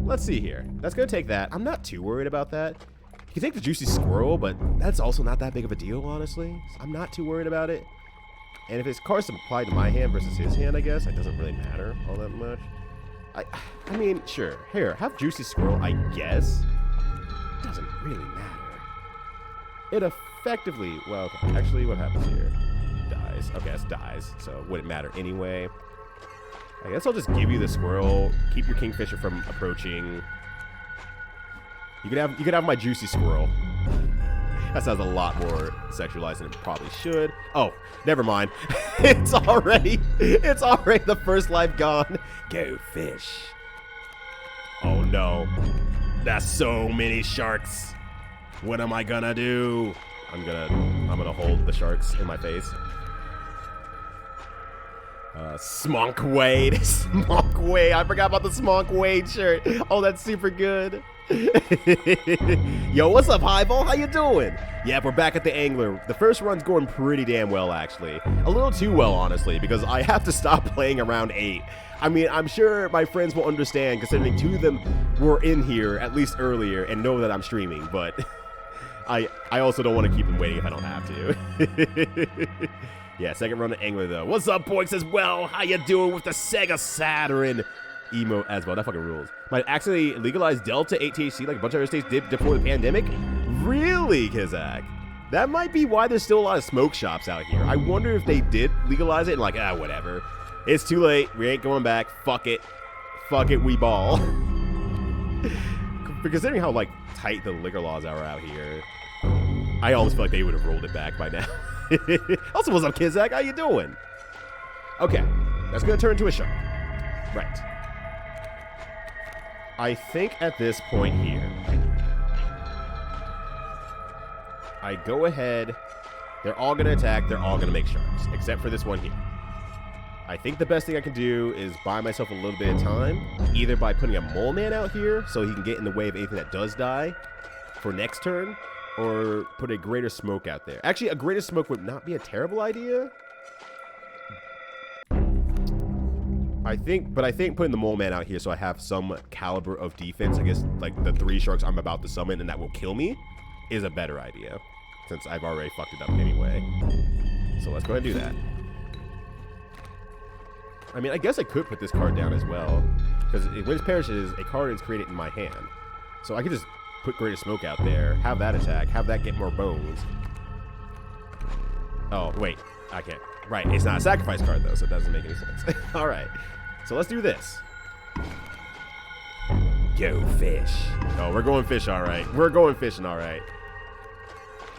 let's see here. That's going to take that. I'm not too worried about that. You can take the Juicy Squirrel, but that's also not that big of a deal, honestly. So I'm not too worried about it. And if his card's applied to my hand versus his hand, I guess, it doesn't really matter all that much. I mean, sure. Here, have Juicy Squirrel, I guess. It doesn't really matter. It effectively... Well, okay. Actually, what happens here? Dies. Okay, it dies. So, it wouldn't matter anyway. I guess I'll just give you the Squirrel. Keep your Kingfisher from approaching. You could have my Juicy Squirrel. That sounds a lot more sexualized than it probably should. Oh, never mind. It's already the first life gone. Go fish. Oh no. That's so many sharks. What am I gonna do? I'm gonna hold the sharks in my face. Smonk Wade. Smonk Wade. I forgot about the Smonk Wade shirt. Oh, that's super good. Yo, what's up, Highball? How you doing? Yeah, we're back at the Angler. The first run's going pretty damn well, actually. A little too well, honestly, because I have to stop playing around 8. I mean, I'm sure my friends will understand, considering 2 of them were in here, at least earlier, and know that I'm streaming, but I also don't want to keep them waiting if I don't have to. Yeah, second run of Angler, though. What's up, boys, as well? How you doing with the Sega Saturn emote as well? That fucking rules. Might actually legalize Delta 8 THC like a bunch of other states did before the pandemic? Really, Kazak? That might be why there's still a lot of smoke shops out here. I wonder if they did legalize it and like, whatever. It's too late. We ain't going back. Fuck it. Fuck it, we ball. Considering how, like, tight the liquor laws are out here, I almost feel like they would have rolled it back by now. Also, what's up, Kizak? How you doing? Okay, that's gonna turn into a shark. Right. I think at this point here, I go ahead. They're all gonna attack. They're all gonna make sharks, except for this one here. I think the best thing I can do is buy myself a little bit of time, either by putting a mole man out here so he can get in the way of anything that does die for next turn, or put a greater smoke out there. Actually, a greater smoke would not be a terrible idea. I think putting the mole man out here so I have some caliber of defense against like the 3 sharks I'm about to summon and that will kill me is a better idea, since I've already fucked it up anyway. So let's go ahead and do that. I mean, I guess I could put this card down as well, because when it perishes, a card is created in my hand. So I could just put Greater Smoke out there, have that attack, have that get more bones. Oh, wait, I can't. Right, it's not a sacrifice card, though, so it doesn't make any sense. All right, so let's do this. Go fish. Oh, we're going fish, all right. We're going fishing, all right.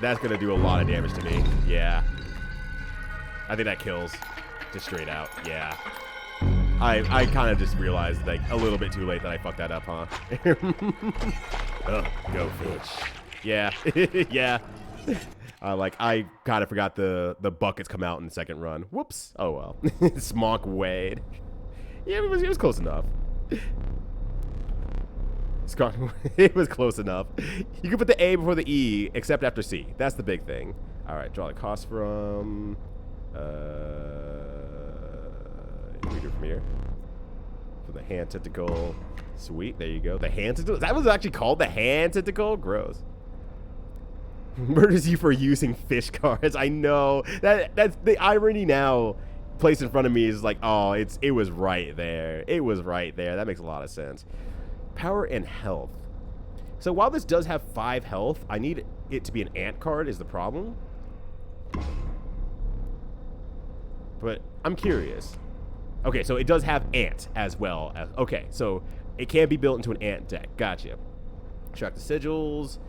That's going to do a lot of damage to me. Yeah. I think that kills. Just straight out. Yeah. I kind of just realized, like, a little bit too late that I fucked that up, huh? Oh, go fish. Yeah. Yeah. Like, I kind of forgot the buckets come out in the second run. Whoops. Oh, well. Smonk Wade. Yeah, it was close enough. It was close enough. You can put the A before the E, except after C. That's the big thing. All right, draw the cost from... we do from here. For the hand tentacle. Sweet, there you go. The hand tentacle. That was actually called the hand tentacle? Gross. Murders you for using fish cards. I know. That's the irony now placed in front of me is like, oh, it was right there. It was right there. That makes a lot of sense. Power and health. So while this does have 5 health, I need it to be an ant card is the problem. But I'm curious. Okay, so it does have ant as well. Okay, so it can be built into an ant deck. Gotcha. Extract the sigils.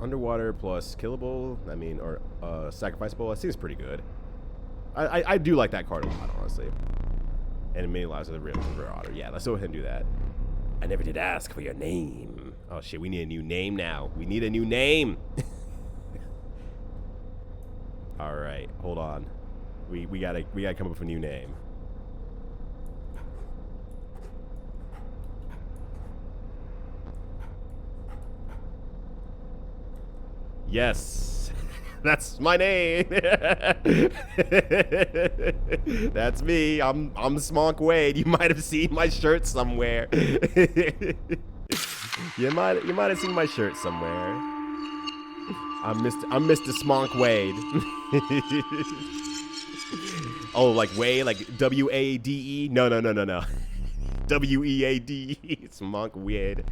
Underwater plus killable. I mean, or sacrificeable. That seems pretty good. I do like that card a lot, honestly. And it may allows the real otter. Yeah, let's go ahead and do that. I never did ask for your name. Oh shit, we need a new name now. We need a new name. All right, hold on. We gotta come up with a new name. Yes, that's my name. That's me. I'm Smonk Wade. You might have seen my shirt somewhere. you might have seen my shirt somewhere. I'm Mr. Smonk Wade. Oh, like Wade, like W-A-D-E? No. W-E-A-D-E. Smonk Wade.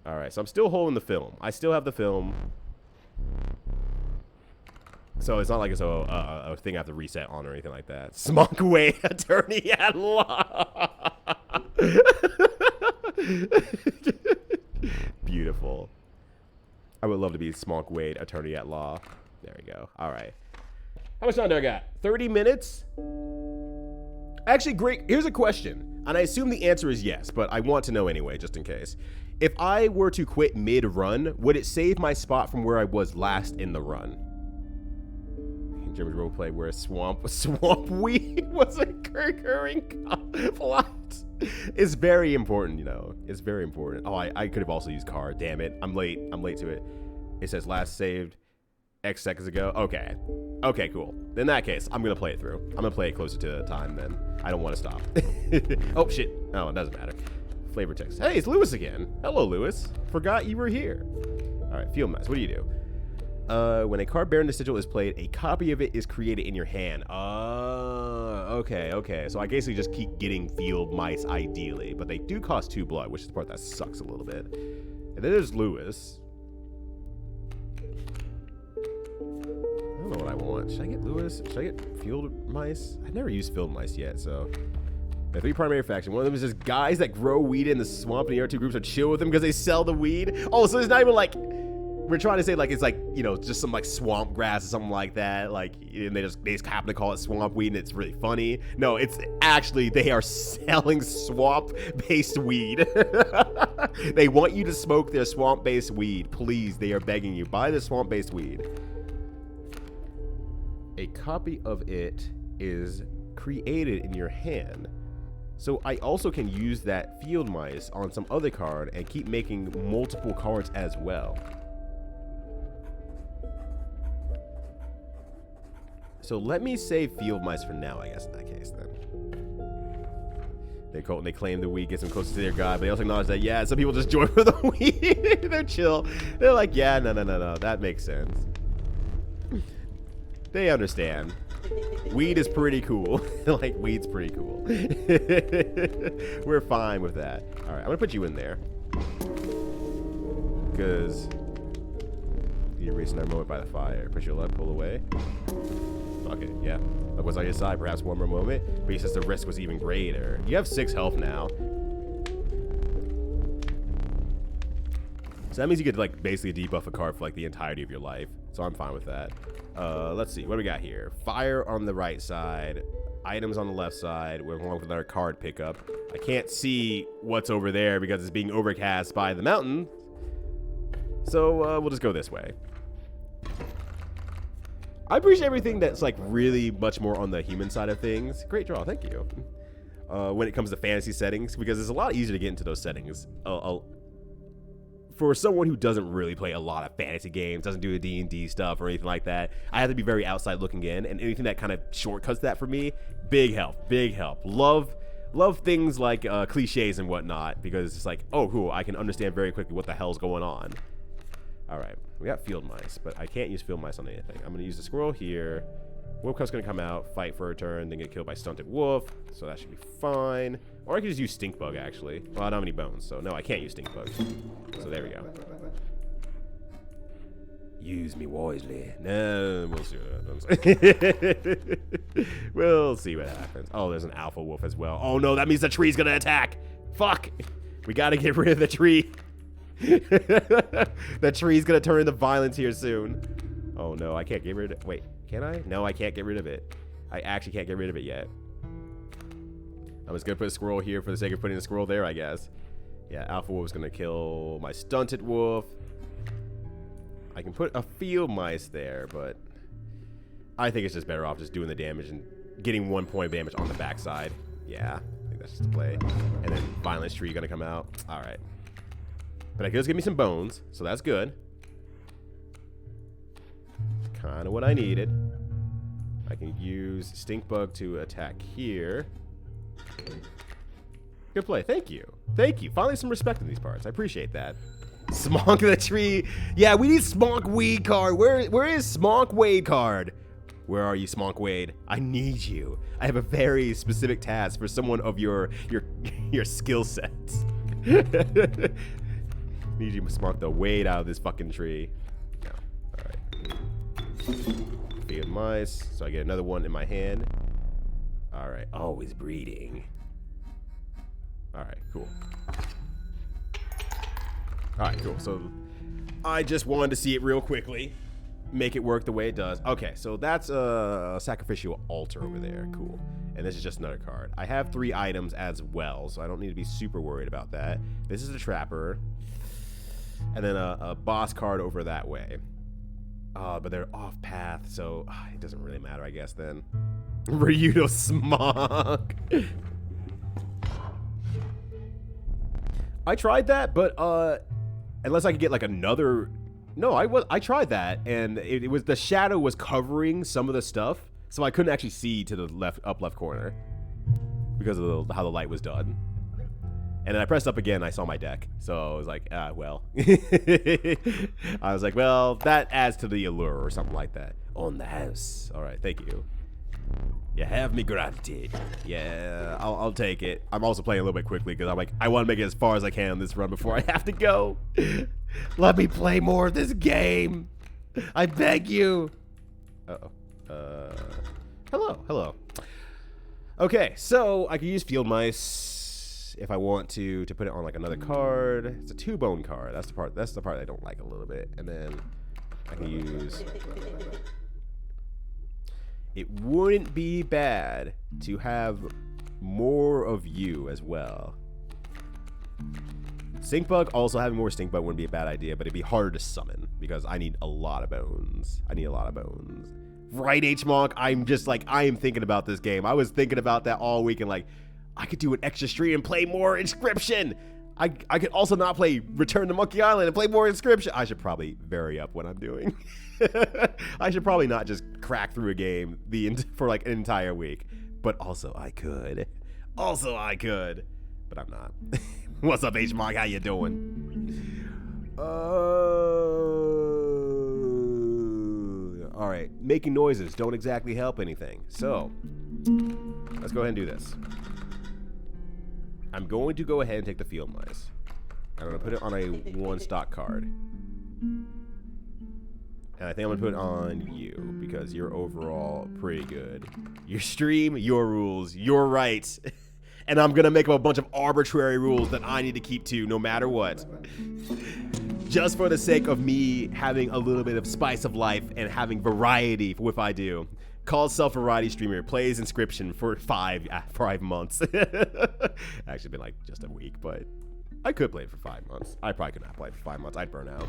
All right, so I'm still holding the film. I still have the film. So it's not like it's a thing I have to reset on or anything like that. Smonk Wade, attorney at law. Beautiful. I would love to be Smonk Wade, attorney at law. There we go. All right. How much time do I got? 30 minutes? Actually, great. Here's a question. And I assume the answer is yes, but I want to know anyway, just in case. If I were to quit mid-run, would it save my spot from where I was last in the run? German roleplay where a swamp weed was a recurring plot. It's very important, you know. It's very important. Oh, I could have also used car. Damn it. I'm late. I'm late to it. It says last saved X seconds ago. Okay. Okay, cool. In that case, I'm going to play it through. I'm going to play it closer to the time then. I don't want to stop. Oh, shit. Oh, it doesn't matter. Flavor text. Hey, it's Lewis again. Hello, Lewis. Forgot you were here. All right, Field Mice. What do you do? When a card bearing the sigil is played, a copy of it is created in your hand. Okay. So I basically just keep getting Field Mice ideally, but they do cost 2 blood, which is the part that sucks a little bit. And then there's Lewis. I don't know what I want. Should I get Lewis? Should I get Field Mice? I've never used Field Mice yet, so. The 3 primary factions. One of them is just guys that grow weed in the swamp, and the other 2 groups are chill with them because they sell the weed. Oh, so it's not even like, we're trying to say like it's like, you know, just some like swamp grass or something like that. Like, and they just happen to call it swamp weed, and it's really funny. No, it's actually they are selling swamp-based weed. They want you to smoke their swamp-based weed. Please, they are begging you, buy the swamp-based weed. A copy of it is created in your hand. So I also can use that Field Mice on some other card and keep making multiple cards as well. So let me save Field Mice for now, I guess, in that case, then. They claim the weed gets them closer to their god, but they also acknowledge that, yeah, some people just join for the weed. They're chill. They're like, yeah, no, that makes sense. They understand. Weed is pretty cool. Like, weed's pretty cool. We're fine with that. All right, I'm gonna put you in there. Because you're racing our moment by the fire. Push your luck, pull away. Fuck it, yeah. Luck was on your side, perhaps one more moment, but he says the risk was even greater. You have 6 health now. So that means you get, like, basically debuff a card for, like, the entirety of your life. So I'm fine with that. Let's see. What do we got here? Fire on the right side. Items on the left side. We're along with our card pickup. I can't see what's over there because it's being overcast by the mountain. So we'll just go this way. I appreciate everything that's, like, really much more on the human side of things. Great draw. Thank you. When it comes to fantasy settings, because it's a lot easier to get into those settings. For someone who doesn't really play a lot of fantasy games, doesn't do the D&D stuff or anything like that, I have to be very outside looking in, and anything that kind of shortcuts that for me, big help, big help. Love things like cliches and whatnot, because it's like, oh, cool, I can understand very quickly what the hell's going on. All right, we got Field Mice, but I can't use Field Mice on anything. I'm going to use the squirrel here. Wolfcup's going to come out, fight for a turn, then get killed by Stunted Wolf, so that should be fine. Or I could just use Stink Bug, actually. Well, I don't have any bones, so no, I can't use Stink Bug. So there we go. Use me wisely. No, we'll see what happens. We'll see what happens. Oh, there's an Alpha Wolf as well. Oh, no, that means the tree's going to attack. Fuck. We got to get rid of the tree. The tree's going to turn into violence here soon. Oh, no, I can't get rid of it. Wait. Can I? No, I can't get rid of it. I actually can't get rid of it yet. I'm just going to put a squirrel here for the sake of putting a squirrel there, I guess. Yeah, Alpha Wolf's going to kill my Stunted Wolf. I can put a Field Mice there, but I think it's just better off just doing the damage and getting 1 point of damage on the backside. Yeah, I think that's just the play. And then Violence Tree going to come out. All right. But it does give me some bones, so that's good. Kind of what I needed. I can use Stink Bug to attack here. Good play. Thank you. Thank you. Finally some respect in these parts. I appreciate that. Smonk the tree. Yeah, we need Smonk Weed card. Where is Smonk Wade card? Where are you, Smonk Wade? I need you. I have a very specific task for someone of your skill sets. Need you to Smonk the Wade out of this fucking tree. No. All right. Field Mice. So I get another one in my hand. All right. Always breeding. All right. Cool. All right, cool. So I just wanted to see it real quickly. Make it work the way it does. Okay, so that's a sacrificial altar over there. Cool. And this is just another card. I have 3 items as well, so I don't need to be super worried about that. This is a trapper. And then a boss card over that way. But they're off path, so it doesn't really matter, I guess, then. Ryudo Smog. I tried that, but unless I could get like another... No, I tried that, and it was the shadow was covering some of the stuff, so I couldn't actually see to the upper left corner because of how the light was done. And then I pressed up again, I saw my deck, so I was like, well. I was like, well, that adds to the allure or something like that. On the house. All right, thank you. You have me gratitude. Yeah, I'll take it. I'm also playing a little bit quickly because I'm like, I want to make it as far as I can on this run before I have to go. Let me play more of this game. I beg you. Uh-oh. Hello. Okay, so I can use Field Mice if I want to put it on like another card. It's a 2-bone card. That's the part I don't like a little bit. And then I can use... It wouldn't be bad to have more of you as well. Stinkbug, also having more Stinkbug wouldn't be a bad idea, but it'd be harder to summon because I need a lot of bones. Right, H-Monk? I'm just like, I am thinking about this game. I was thinking about that all week and like, I could do an extra stream and play more Inscrpytion. I could also not play Return to Monkey Island and play more Inscrpytion. I should probably vary up what I'm doing. I should probably not just crack through a game for like an entire week. But also I could. But I'm not. What's up, H-Monk? How you doing? All right. Making noises don't exactly help anything. So let's go ahead and do this. I'm going to go ahead and take the Field Mice. I'm going to put it on a 1-stock card. And I think I'm going to put it on you because you're overall pretty good. Your stream, your rules, your rights. And I'm going to make up a bunch of arbitrary rules that I need to keep to no matter what. Just for the sake of me having a little bit of spice of life and having variety for what I do. Called self variety streamer, plays Inscrpytion for 5 months. Actually been like just a week, but I could play it for 5 months. I probably could not play it for 5 months. I'd burn out.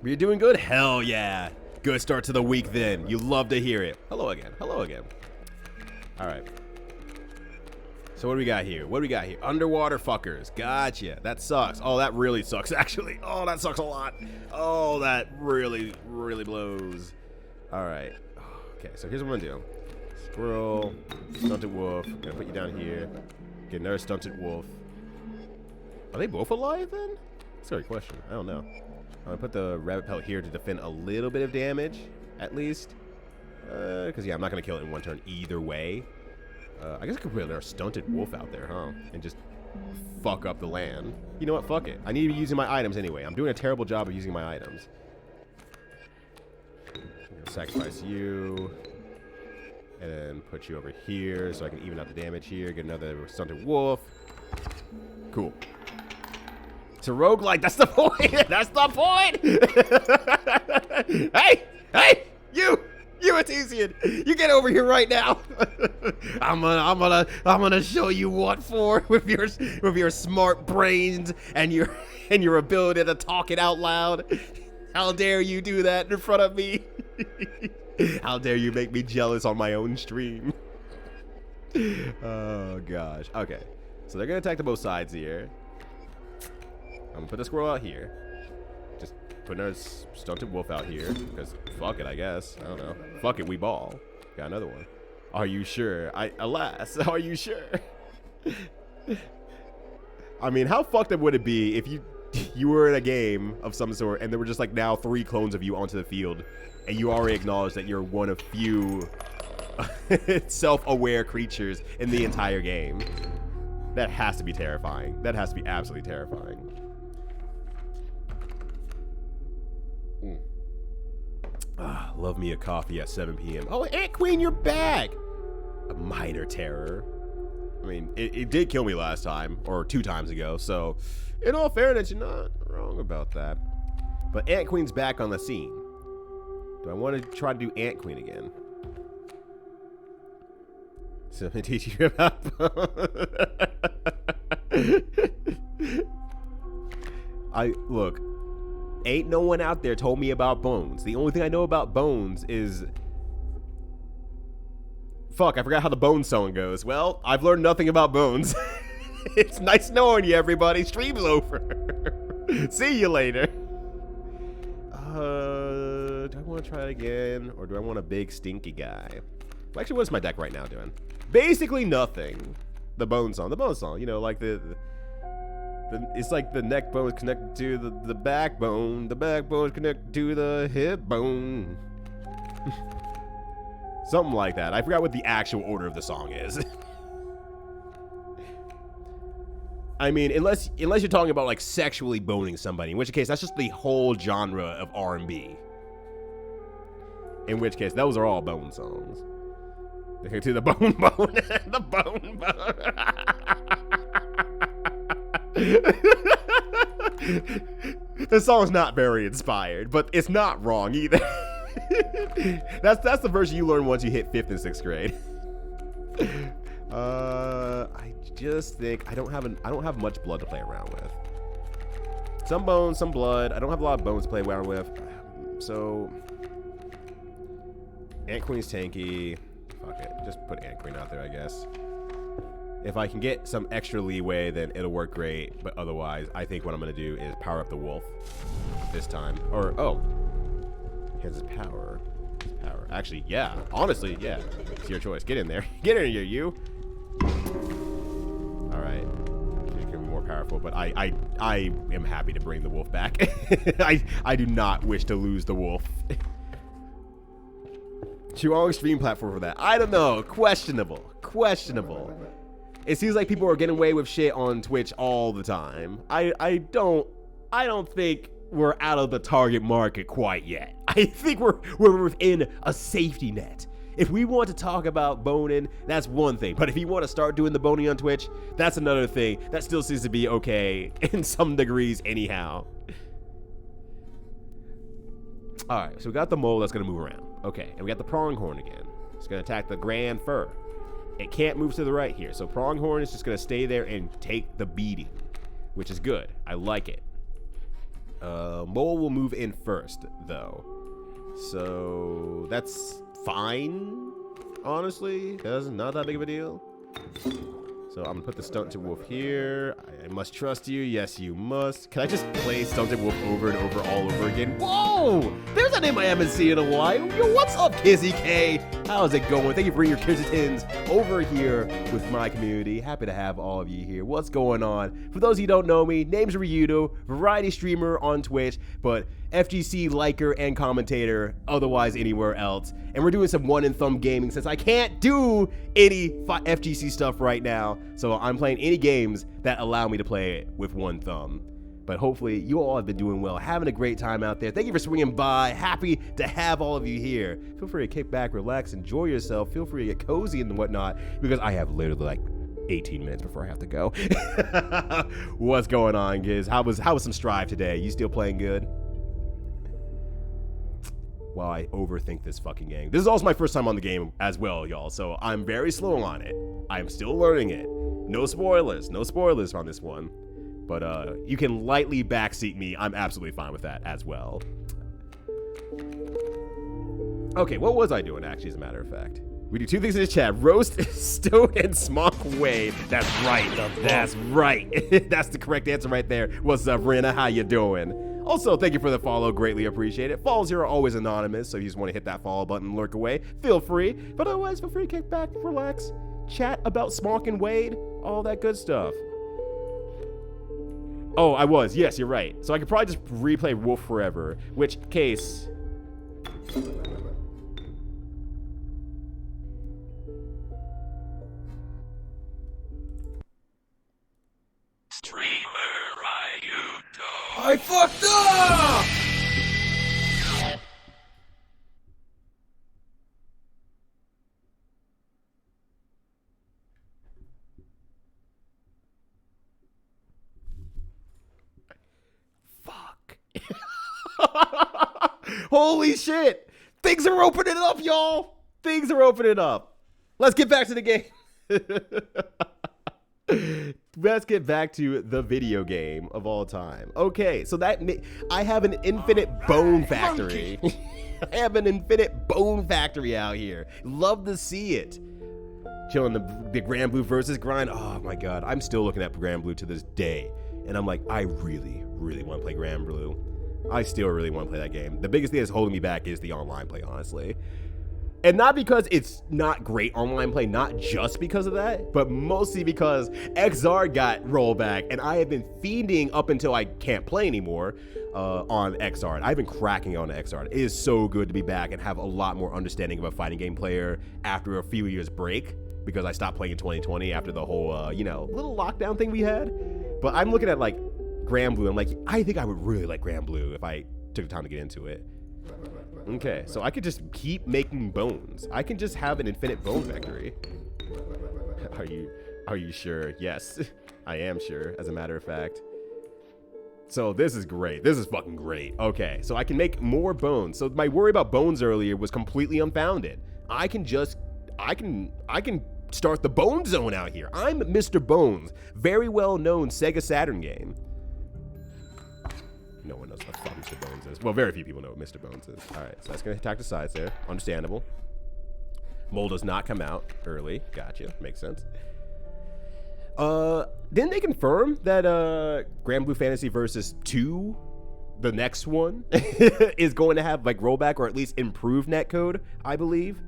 You're doing good? Hell yeah. Good start to the week then. You love to hear it. Hello again. All right. So what do we got here? Underwater fuckers. Gotcha. That sucks. Oh, that really sucks, actually. Oh, that sucks a lot. Oh, that really, really blows. All right. Okay, so here's what I'm going to do. Squirrel, stunted wolf. I'm going to put you down here. Get another stunted wolf. Are they both alive, then? That's a good question. I don't know. I'm going to put the rabbit pelt here to defend a little bit of damage, at least. Because, yeah, I'm not going to kill it in one turn either way. I guess I could put another stunted wolf out there, huh? And just fuck up the land. You know what? Fuck it. I need to be using my items anyway. I'm doing a terrible job of using my items. I'm gonna sacrifice you. And then put you over here so I can even out the damage here. Get another stunted wolf. Cool. It's a roguelike. That's the point. That's the point. Hey, you. You Atesian, you get over here right now. I'm gonna show you what for with your smart brains and your ability to talk it out loud. How dare you do that in front of me? How dare you make me jealous on my own stream? Oh gosh. Okay, so they're gonna attack to both sides here. I'm gonna put the squirrel out here. Just put another stunted wolf out here because fuck it, I guess. I don't know. Fuck it, we ball. Got another one. Are you sure? Alas, are you sure? I mean, how fucked up would it be if you were in a game of some sort and there were just like now 3 clones of you onto the field and you already acknowledge that you're one of few self-aware creatures in the entire game? That has to be terrifying. That has to be absolutely terrifying. Love me a coffee at 7 p.m. Oh, Ant Queen, you're back! A minor terror. I mean, it did kill me last time, or 2 times ago, so in all fairness, you're not wrong about that. But Ant Queen's back on the scene. Do I want to try to do Ant Queen again? So let me teach you about look, ain't no one out there told me about bones. The only thing I know about bones is... Fuck, I forgot how the bone song goes. Well, I've learned nothing about bones. It's nice knowing you, everybody. Stream's over. See you later. Do I want to try it again? Or do I want a big stinky guy? Well, actually, what's my deck right now doing? Basically nothing. The bone song. The bone song. You know, like it's like the neck bone is connected to the backbone. The backbone is connected to the hip bone. Something like that. I forgot what the actual order of the song is. I mean, unless you're talking about like sexually boning somebody, in which case that's just the whole genre of R&B. In which case, those are all bone songs. To the bone, the bone. The song's not very inspired, but it's not wrong either. That's the version you learn once you hit 5th and 6th grade. I just think I don't have much blood to play around with. Some bones, some blood. I don't have a lot of bones to play around with. So Ant Queen's tanky. Fuck it. Just put Ant Queen out there, I guess. If I can get some extra leeway, then it'll work great. But otherwise, I think what I'm going to do is power up the wolf this time. Or, oh. Here's his power. Power. Actually, yeah. Honestly, yeah. It's your choice. Get in there. Get in here, you. Alright. He's going to be more powerful. But I am happy to bring the wolf back. I do not wish to lose the wolf. Too long stream platform for that. I don't know. Questionable. Questionable. It seems like people are getting away with shit on Twitch all the time. I don't think we're out of the target market quite yet. I think we're within a safety net. If we want to talk about boning, that's one thing. But if you want to start doing the boning on Twitch, that's another thing. That still seems to be okay in some degrees anyhow. Alright, so we got the mole that's going to move around. Okay, and we got the pronghorn again. It's going to attack the grand fur. It can't move to the right here, so pronghorn is just going to stay there and take the beating, which is good. I like it. Mole will move in first, though. So that's fine, honestly. That's not that big of a deal. So I'm gonna put the Stunted Wolf here. I must trust you. Yes, you must. Can I just play Stunted Wolf over and over all over again? Whoa! There's a name I haven't seen in a while. Yo, what's up, Kizzy K? How's it going? Thank you for bringing your Kizzy over here with my community. Happy to have all of you here. What's going on? For those of you who don't know me, name's Ryudo, variety streamer on Twitch, but FGC liker and commentator otherwise anywhere else. And we're doing some one and thumb gaming since I can't do any FGC stuff right now. So I'm playing any games that allow me to play it with one thumb. But hopefully you all have been doing well, having a great time out there. Thank you for swinging by. Happy to have all of you here. Feel free to kick back, relax, enjoy yourself. Feel free to get cozy and whatnot, because I have literally like 18 minutes before I have to go. What's going on, Giz? How was some Strive today? You still playing good? While I overthink this fucking game. This is also my first time on the game as well, y'all, so I'm very slow on it. I'm still learning it. No spoilers on this one. But you can lightly backseat me. I'm absolutely fine with that as well. Okay, what was I doing, actually, as a matter of fact? We do 2 things in the chat. Roast, Stone, and Smock Wade. That's right. That's right. That's the correct answer right there. What's up, Rena? How you doing? Also, thank you for the follow. Greatly appreciate it. Follows here are always anonymous, so if you just want to hit that follow button and lurk away, feel free. But otherwise, feel free to kick back, relax, chat about Smock and Wade, all that good stuff. Oh, I was. Yes, you're right. So I could probably just replay Wolf Forever, which case... I fucked up! Holy shit. Things are opening up, y'all. Things are opening up. Let's get back to the game. Let's get back to the video game of all time. Okay, so I have an infinite bone factory. I have an infinite bone factory out here. Love to see it. Chilling the Grand Blue versus grind. Oh my god, I'm still looking at Grand Blue to this day. And I'm like, I really, really want to play Grand Blue. I still really want to play that game. The biggest thing that's holding me back is the online play, honestly. And not because it's not great online play, not just because of that, but mostly because XR got rollback, and I have been fiending up until I can't play anymore on XR. I've been cracking on XR. It is so good to be back and have a lot more understanding of a fighting game player after a few years break, because I stopped playing in 2020 after the whole, little lockdown thing we had. But I'm looking at, like, Grand Blue. I'm like, I think I would really like Grand Blue if I took the time to get into it. Okay, so I could just keep making bones. I can just have an infinite bone factory. Are you sure? Yes, I am sure, as a matter of fact. So this is great. This is fucking great. Okay, so I can make more bones. So my worry about bones earlier was completely unfounded. I can start the Bone Zone out here. I'm Mr. Bones, very well known Sega Saturn game. No one knows what the fuck Mr. Bones is. Well, very few people know what Mr. Bones is. All right, so that's going to attack the sides there. Understandable. Mole does not come out early. Gotcha. Makes sense. Didn't they confirm that Grand Blue Fantasy Versus 2, the next one, is going to have, like, rollback or at least improved netcode, I believe?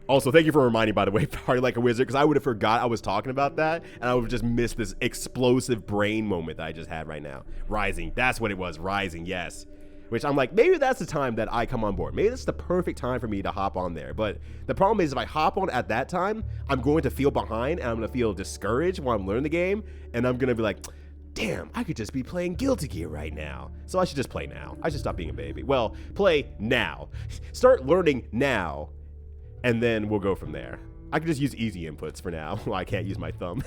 Also, thank you for reminding, by the way, Party Like a Wizard, because I would have forgot I was talking about that, and I would have just missed this explosive brain moment that I just had right now. Rising, that's what it was, Rising, yes. Which I'm like, maybe that's the time that I come on board. Maybe that's the perfect time for me to hop on there. But the problem is, if I hop on at that time, I'm going to feel behind, and I'm going to feel discouraged while I'm learning the game, and I'm going to be like, damn, I could just be playing Guilty Gear right now. So I should just play now. I should stop being a baby. Well, play now. Start learning now. And then we'll go from there. I can just use easy inputs for now. Well, I can't use my thumb.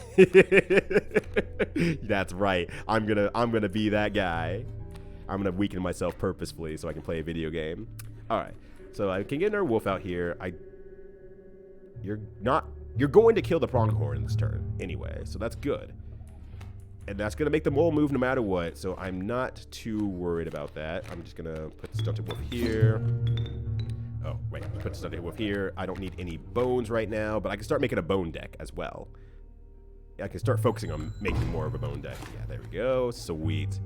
That's right. I'm gonna be that guy. I'm gonna weaken myself purposefully so I can play a video game. All right. So I can get another wolf out here. You're going to kill the pronghorn this turn anyway, so that's good. And that's gonna make the mole move no matter what. So I'm not too worried about that. I'm just gonna put the stunted wolf here. Oh, wait, put the stunted wolf here. I don't need any bones right now, but I can start making a bone deck as well. Yeah, I can start focusing on making more of a bone deck. Yeah, there we go. Sweet.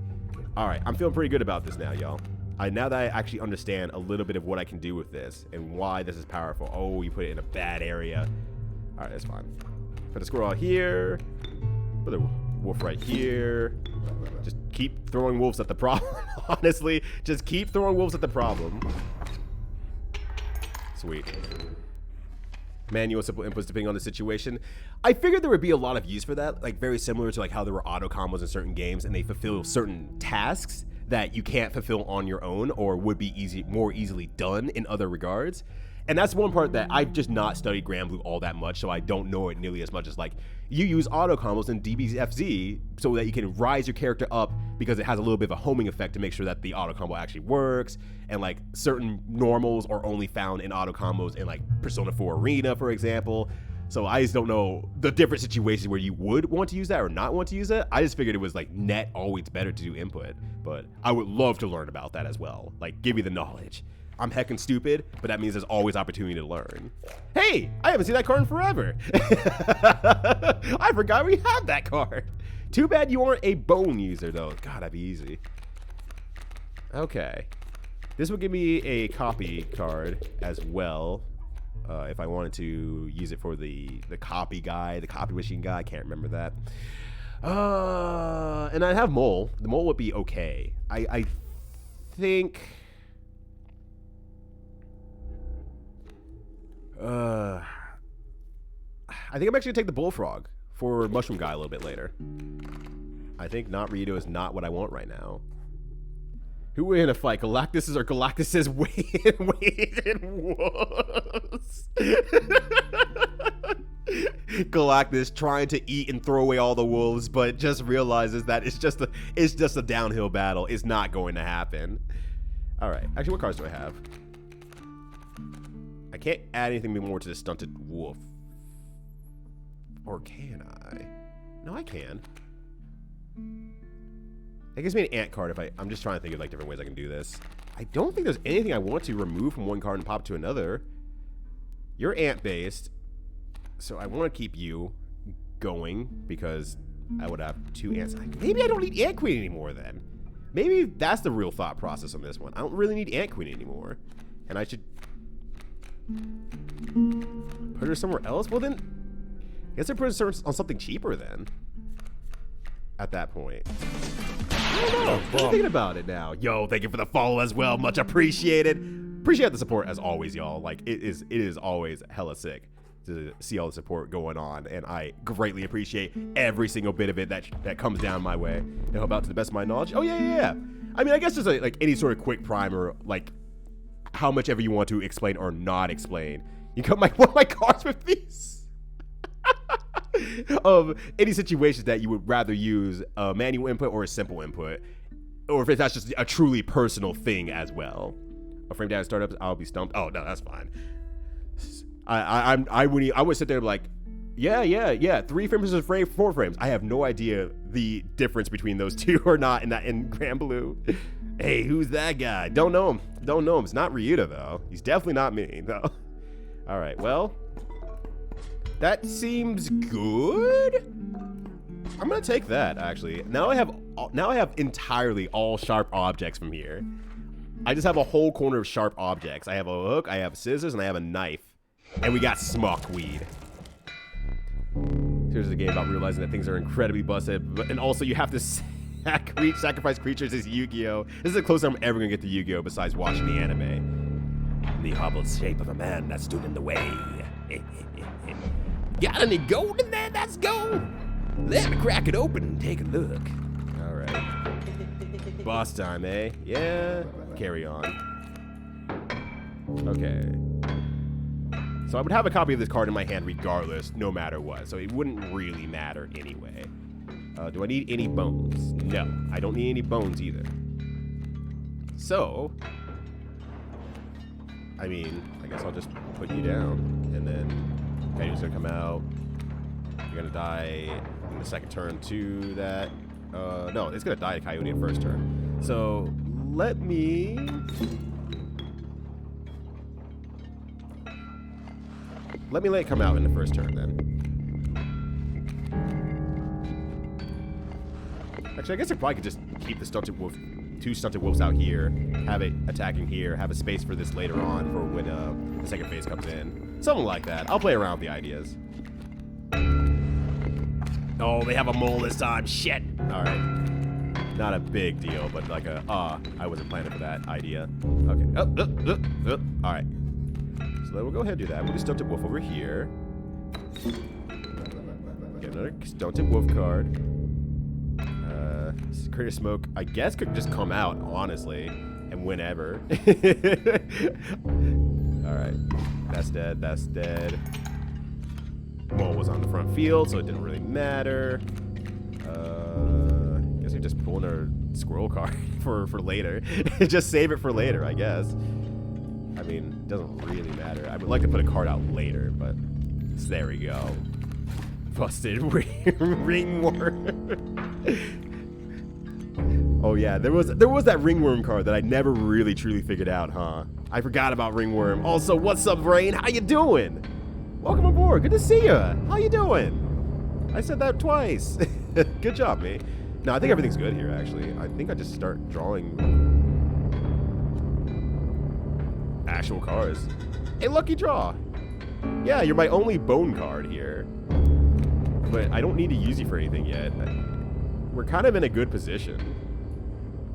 All right, I'm feeling pretty good about this now, y'all. Now that I actually understand a little bit of what I can do with this and why this is powerful. Oh, you put it in a bad area. All right, that's fine. Put a squirrel out here. Put a wolf right here. Just keep throwing wolves at the problem. Honestly, just keep throwing wolves at the problem. Sweet. Manual simple inputs depending on the situation. I figured there would be a lot of use for that, like very similar to like how there were auto combos in certain games and they fulfill certain tasks that you can't fulfill on your own or would be more easily done in other regards. And that's one part that I've just not studied Grand Blue all that much, so I don't know it nearly as much as like you use auto combos in DBFZ so that you can rise your character up because it has a little bit of a homing effect to make sure that the auto combo actually works. And like certain normals are only found in auto combos in like Persona 4 Arena, for example. So I just don't know the different situations where you would want to use that or not want to use it. I just figured it was like net always better to do input, but I would love to learn about that as well. Like give me the knowledge. I'm heckin' stupid, but that means there's always opportunity to learn. Hey, I haven't seen that card in forever. I forgot we had that card. Too bad you aren't a bone user, though. God, that'd be easy. Okay. This will give me a copy card as well. If I wanted to use it for the copy guy, the copy machine guy. I can't remember that. And I have Mole. The Mole would be okay. I think... I think I'm actually gonna take the Bullfrog for Mushroom Guy a little bit later. I think not Rito is not what I want right now. Who would in a fight? Galactus or Galactus' weighted wolves? Galactus trying to eat and throw away all the wolves, but just realizes that it's just a downhill battle. It's not going to happen. All right. Actually, what cards do I have? I can't add anything more to the stunted wolf. Or can I? No, I can. It gives me an ant card if I'm just trying to think of like different ways I can do this. I don't think there's anything I want to remove from one card and pop to another. You're ant based, so I want to keep you going because I would have 2 ants. Maybe I don't need Ant Queen anymore then. Maybe that's the real thought process on this one. I don't really need Ant Queen anymore. And I should put her somewhere else? Well then, I guess I put her on something cheaper then. At that point. I don't know. I'm thinking about it now. Yo, thank you for the follow as well. Much appreciated. Appreciate the support as always, y'all. Like, it is always hella sick to see all the support going on, and I greatly appreciate every single bit of it that comes down my way. And help out to the best of my knowledge. Oh, yeah. I mean, I guess just like any sort of quick primer, like how much ever you want to explain or not explain. You cut one of my cards with these. Of any situations that you would rather use a manual input or a simple input, or if that's just a truly personal thing as well. A frame down startups, I'll be stumped. Oh no, that's fine. I would sit there and be like, yeah, 3 frames is a frame, 4 frames. I have no idea the difference between those two or not in Grand Blue. Hey, who's that guy? Don't know him. It's not Ryuta though. He's definitely not me though. All right, well. That seems good. I'm gonna take that actually. Now I have entirely all sharp objects from here. I just have a whole corner of sharp objects. I have a hook, I have scissors, and I have a knife. And we got smockweed. Here's the game about realizing that things are incredibly busted, and also you have to sacrifice creatures as Yu-Gi-Oh. This is the closest I'm ever gonna get to Yu-Gi-Oh besides watching the anime. The hobbled shape of a man that stood in the way. Got any gold in there? Let's go. Let me crack it open and take a look. All right. Boss time, eh? Yeah. Carry on. Okay. So I would have a copy of this card in my hand regardless, no matter what. So it wouldn't really matter anyway. Do I need any bones? No, I don't need any bones either. So, I mean, I guess I'll just put you down and then Coyote's gonna come out. You're gonna die in the second turn to that. No, it's gonna die to Coyote in first turn. So let me let it come out in the first turn then. Actually, I guess I probably could just keep the stunted wolf, 2 stunted wolves out here, have it attacking here, have a space for this later on for when the second phase comes in. Something like that. I'll play around with the ideas. Oh, they have a mole this time. Shit. All right. Not a big deal, but like I wasn't planning for that idea. Okay. All right. So then we'll go ahead and do that. We'll just stunted wolf over here. Get another stunted wolf card. Creative smoke, I guess, could just come out, honestly, and whenever. All right. That's dead. Mole was on the front field, so it didn't really matter. Guess we just pull another squirrel card for later. Just save it for later, I guess. I mean, it doesn't really matter. I would like to put a card out later, but there we go. Busted ringworm. Oh yeah, there was that ringworm card that I never really truly figured out, huh? I forgot about ringworm. Also, what's up, Rain? How you doing? Welcome aboard. Good to see you. How you doing? I said that twice. Good job, me. No, I think everything's good here, actually. I think I just start drawing actual cards. Hey, lucky draw. Yeah, you're my only bone card here. But I don't need to use you for anything yet. We're kind of in a good position.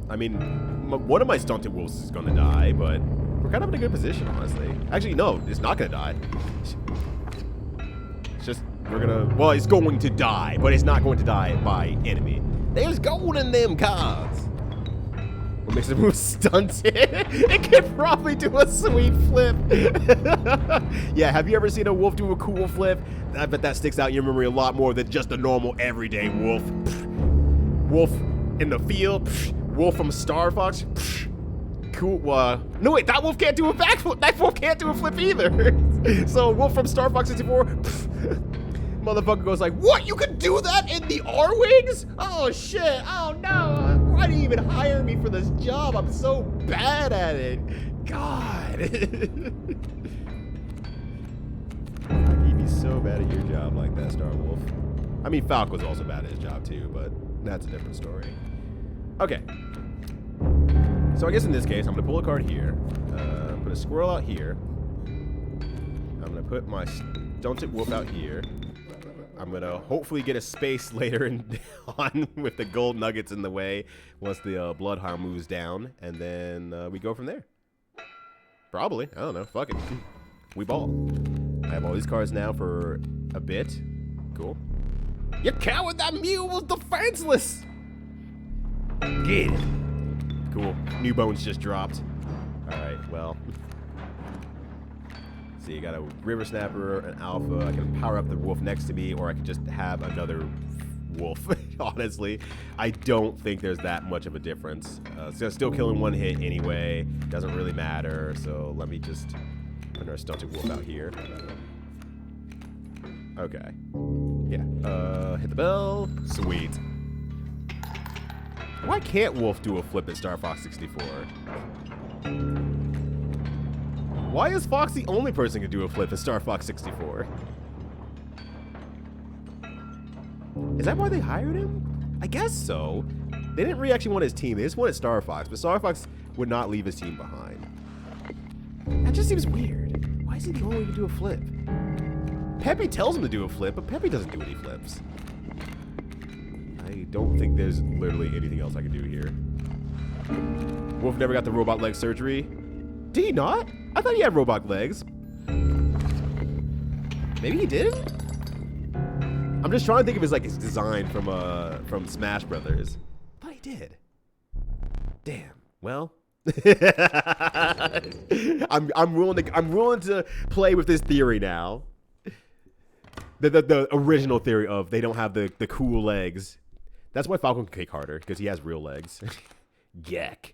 I mean, one of my stunted wolves is going to die, but we're kind of in a good position, honestly. Actually, no, it's not going to die. It's just, well, it's going to die, but it's not going to die by enemy. There's gold in them cards. Or makes the move stunted. It can probably do a sweet flip. Yeah, have you ever seen a wolf do a cool flip? I bet that sticks out in your memory a lot more than just a normal everyday wolf. Wolf in the field. Wolf from Star Fox. Cool. No, wait, that wolf can't do a backflip. That wolf can't do a flip either. So, wolf from Star Fox 64. Motherfucker goes like, what? You could do that in the R-Wings? Oh, shit. Oh, no. Why did you even hire me for this job? I'm so bad at it. God. You'd be so bad at your job like that, Star Wolf. I mean, Falco's also bad at his job, too, but that's a different story. Okay. So I guess in this case, I'm going to pull a card here. Put a squirrel out here. I'm going to put my stunted wolf out here. I'm going to hopefully get a space later on with the gold nuggets in the way once the bloodhound moves down. And then we go from there. Probably. I don't know. Fuck it. We ball. I have all these cards now for a bit. Cool. You coward! That mule was defenseless! Get it. Cool. New bones just dropped. Alright, well. See, you got a river snapper, an alpha. I can power up the wolf next to me, or I can just have another wolf. Honestly, I don't think there's that much of a difference. So still killing one hit anyway. Doesn't really matter. So let me just put another stunted wolf out here. Okay. Yeah. Hit the bell. Sweet. Why can't Wolf do a flip at Star Fox 64? Why is Fox the only person who can do a flip in Star Fox 64? Is that why they hired him? I guess so. They didn't really actually want his team. They just wanted Star Fox, but Star Fox would not leave his team behind. That just seems weird. Why is he the only one who can do a flip? Pepe tells him to do a flip, but Pepe doesn't do any flips. I don't think there's literally anything else I can do here. Wolf never got the robot leg surgery. Did he not? I thought he had robot legs. Maybe he did? I'm just trying to think of his design from Smash Brothers. I thought he did. Damn. Well, I'm willing to play with this theory now. The original theory of they don't have the cool legs. That's why Falcon can kick harder, because he has real legs. Gek.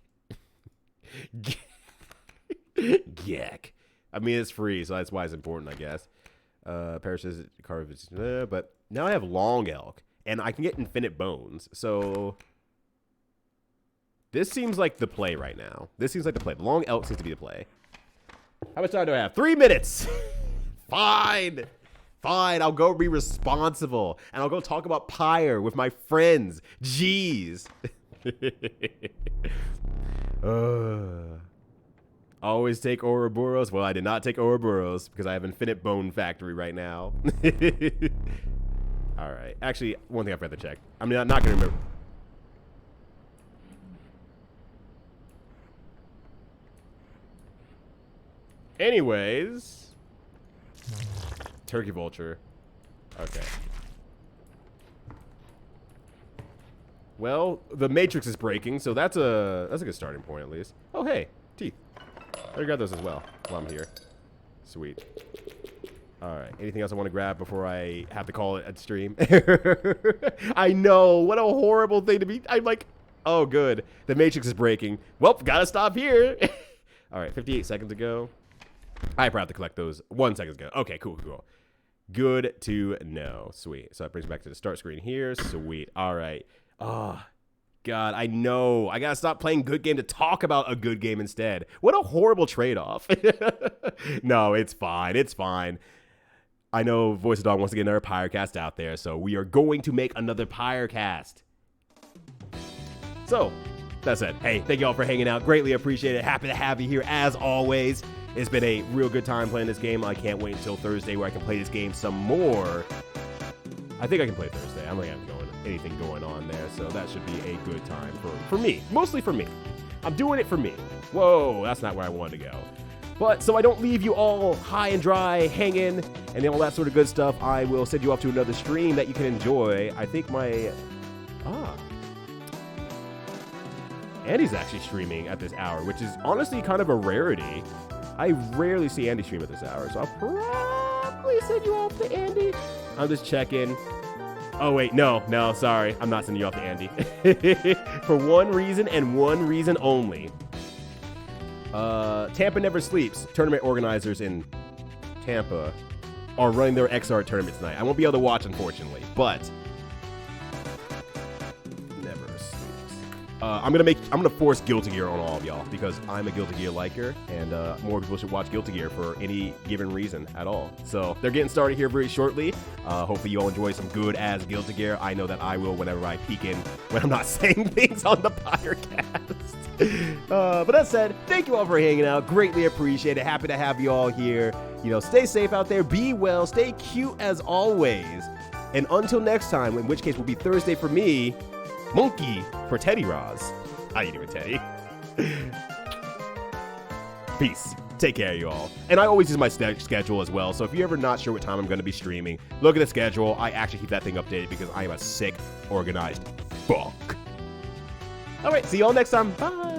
Gek. I mean, it's free, so that's why it's important, I guess. Perishes, carvage, but now I have Long Elk, and I can get Infinite Bones, so this seems like the play right now. This seems like the play. The Long Elk seems to be the play. How much time do I have? 3 minutes. Fine. Fine, I'll go be responsible, and I'll go talk about Pyre with my friends. Jeez. Always take Ouroboros. Well, I did not take Ouroboros because I have Infinite Bone Factory right now. All right. Actually, one thing I forgot to check. I mean, I'm not going to remember. Anyways. Turkey Vulture. Okay. Well, the Matrix is breaking, so that's a good starting point at least. Oh, hey, teeth. I got those as well while I'm here. Sweet. All right. Anything else I want to grab before I have to call it a stream? I know. What a horrible thing to be. I'm like, oh, good. The Matrix is breaking. Well, gotta stop here. All right. 58 seconds ago. I probably have to collect those 1 second ago. Okay, cool. Good to know. Sweet. So that brings me back to the start screen here. Sweet. All right. Oh, God, I know. I got to stop playing good game to talk about a good game instead. What a horrible trade-off. No, it's fine. It's fine. I know Voice of Dawn wants to get another Pyrecast out there, so we are going to make another Pyrecast. So, that said, hey, thank you all for hanging out. Greatly appreciate it. Happy to have you here as always. It's been a real good time playing this game. I can't wait until Thursday where I can play this game some more. I think I can play Thursday. I don't think I have anything going on there, so that should be a good time for me. Mostly for me. I'm doing it for me. Whoa, that's not where I wanted to go. But so I don't leave you all high and dry, hanging, and all that sort of good stuff, I will send you off to another stream that you can enjoy. I think my... Andy's actually streaming at this hour, which is honestly kind of a rarity. I rarely see Andy stream at this hour, so I'll probably send you off to Andy. I'm just checking. Oh, wait, no, sorry. I'm not sending you off to Andy. For one reason and one reason only. Tampa Never Sleeps. Tournament organizers in Tampa are running their XR tournament tonight. I won't be able to watch, unfortunately, but Never Sleeps. I'm gonna force Guilty Gear on all of y'all because I'm a Guilty Gear liker, and more people should watch Guilty Gear for any given reason at all. So they're getting started here very shortly. Hopefully you all enjoy some good as Guilty Gear. I know that I will whenever I peek in when I'm not saying things on the podcast. But that said, thank you all for hanging out. Greatly appreciate it. Happy to have you all here. You know, stay safe out there. Be well. Stay cute as always. And until next time, in which case will be Thursday for me, Monkey for Teddy Roz. How you doing, Teddy? Peace. Take care, you all. And I always use my schedule as well, so if you're ever not sure what time I'm going to be streaming, look at the schedule. I actually keep that thing updated because I am a sick, organized fuck. All right, see you all next time. Bye.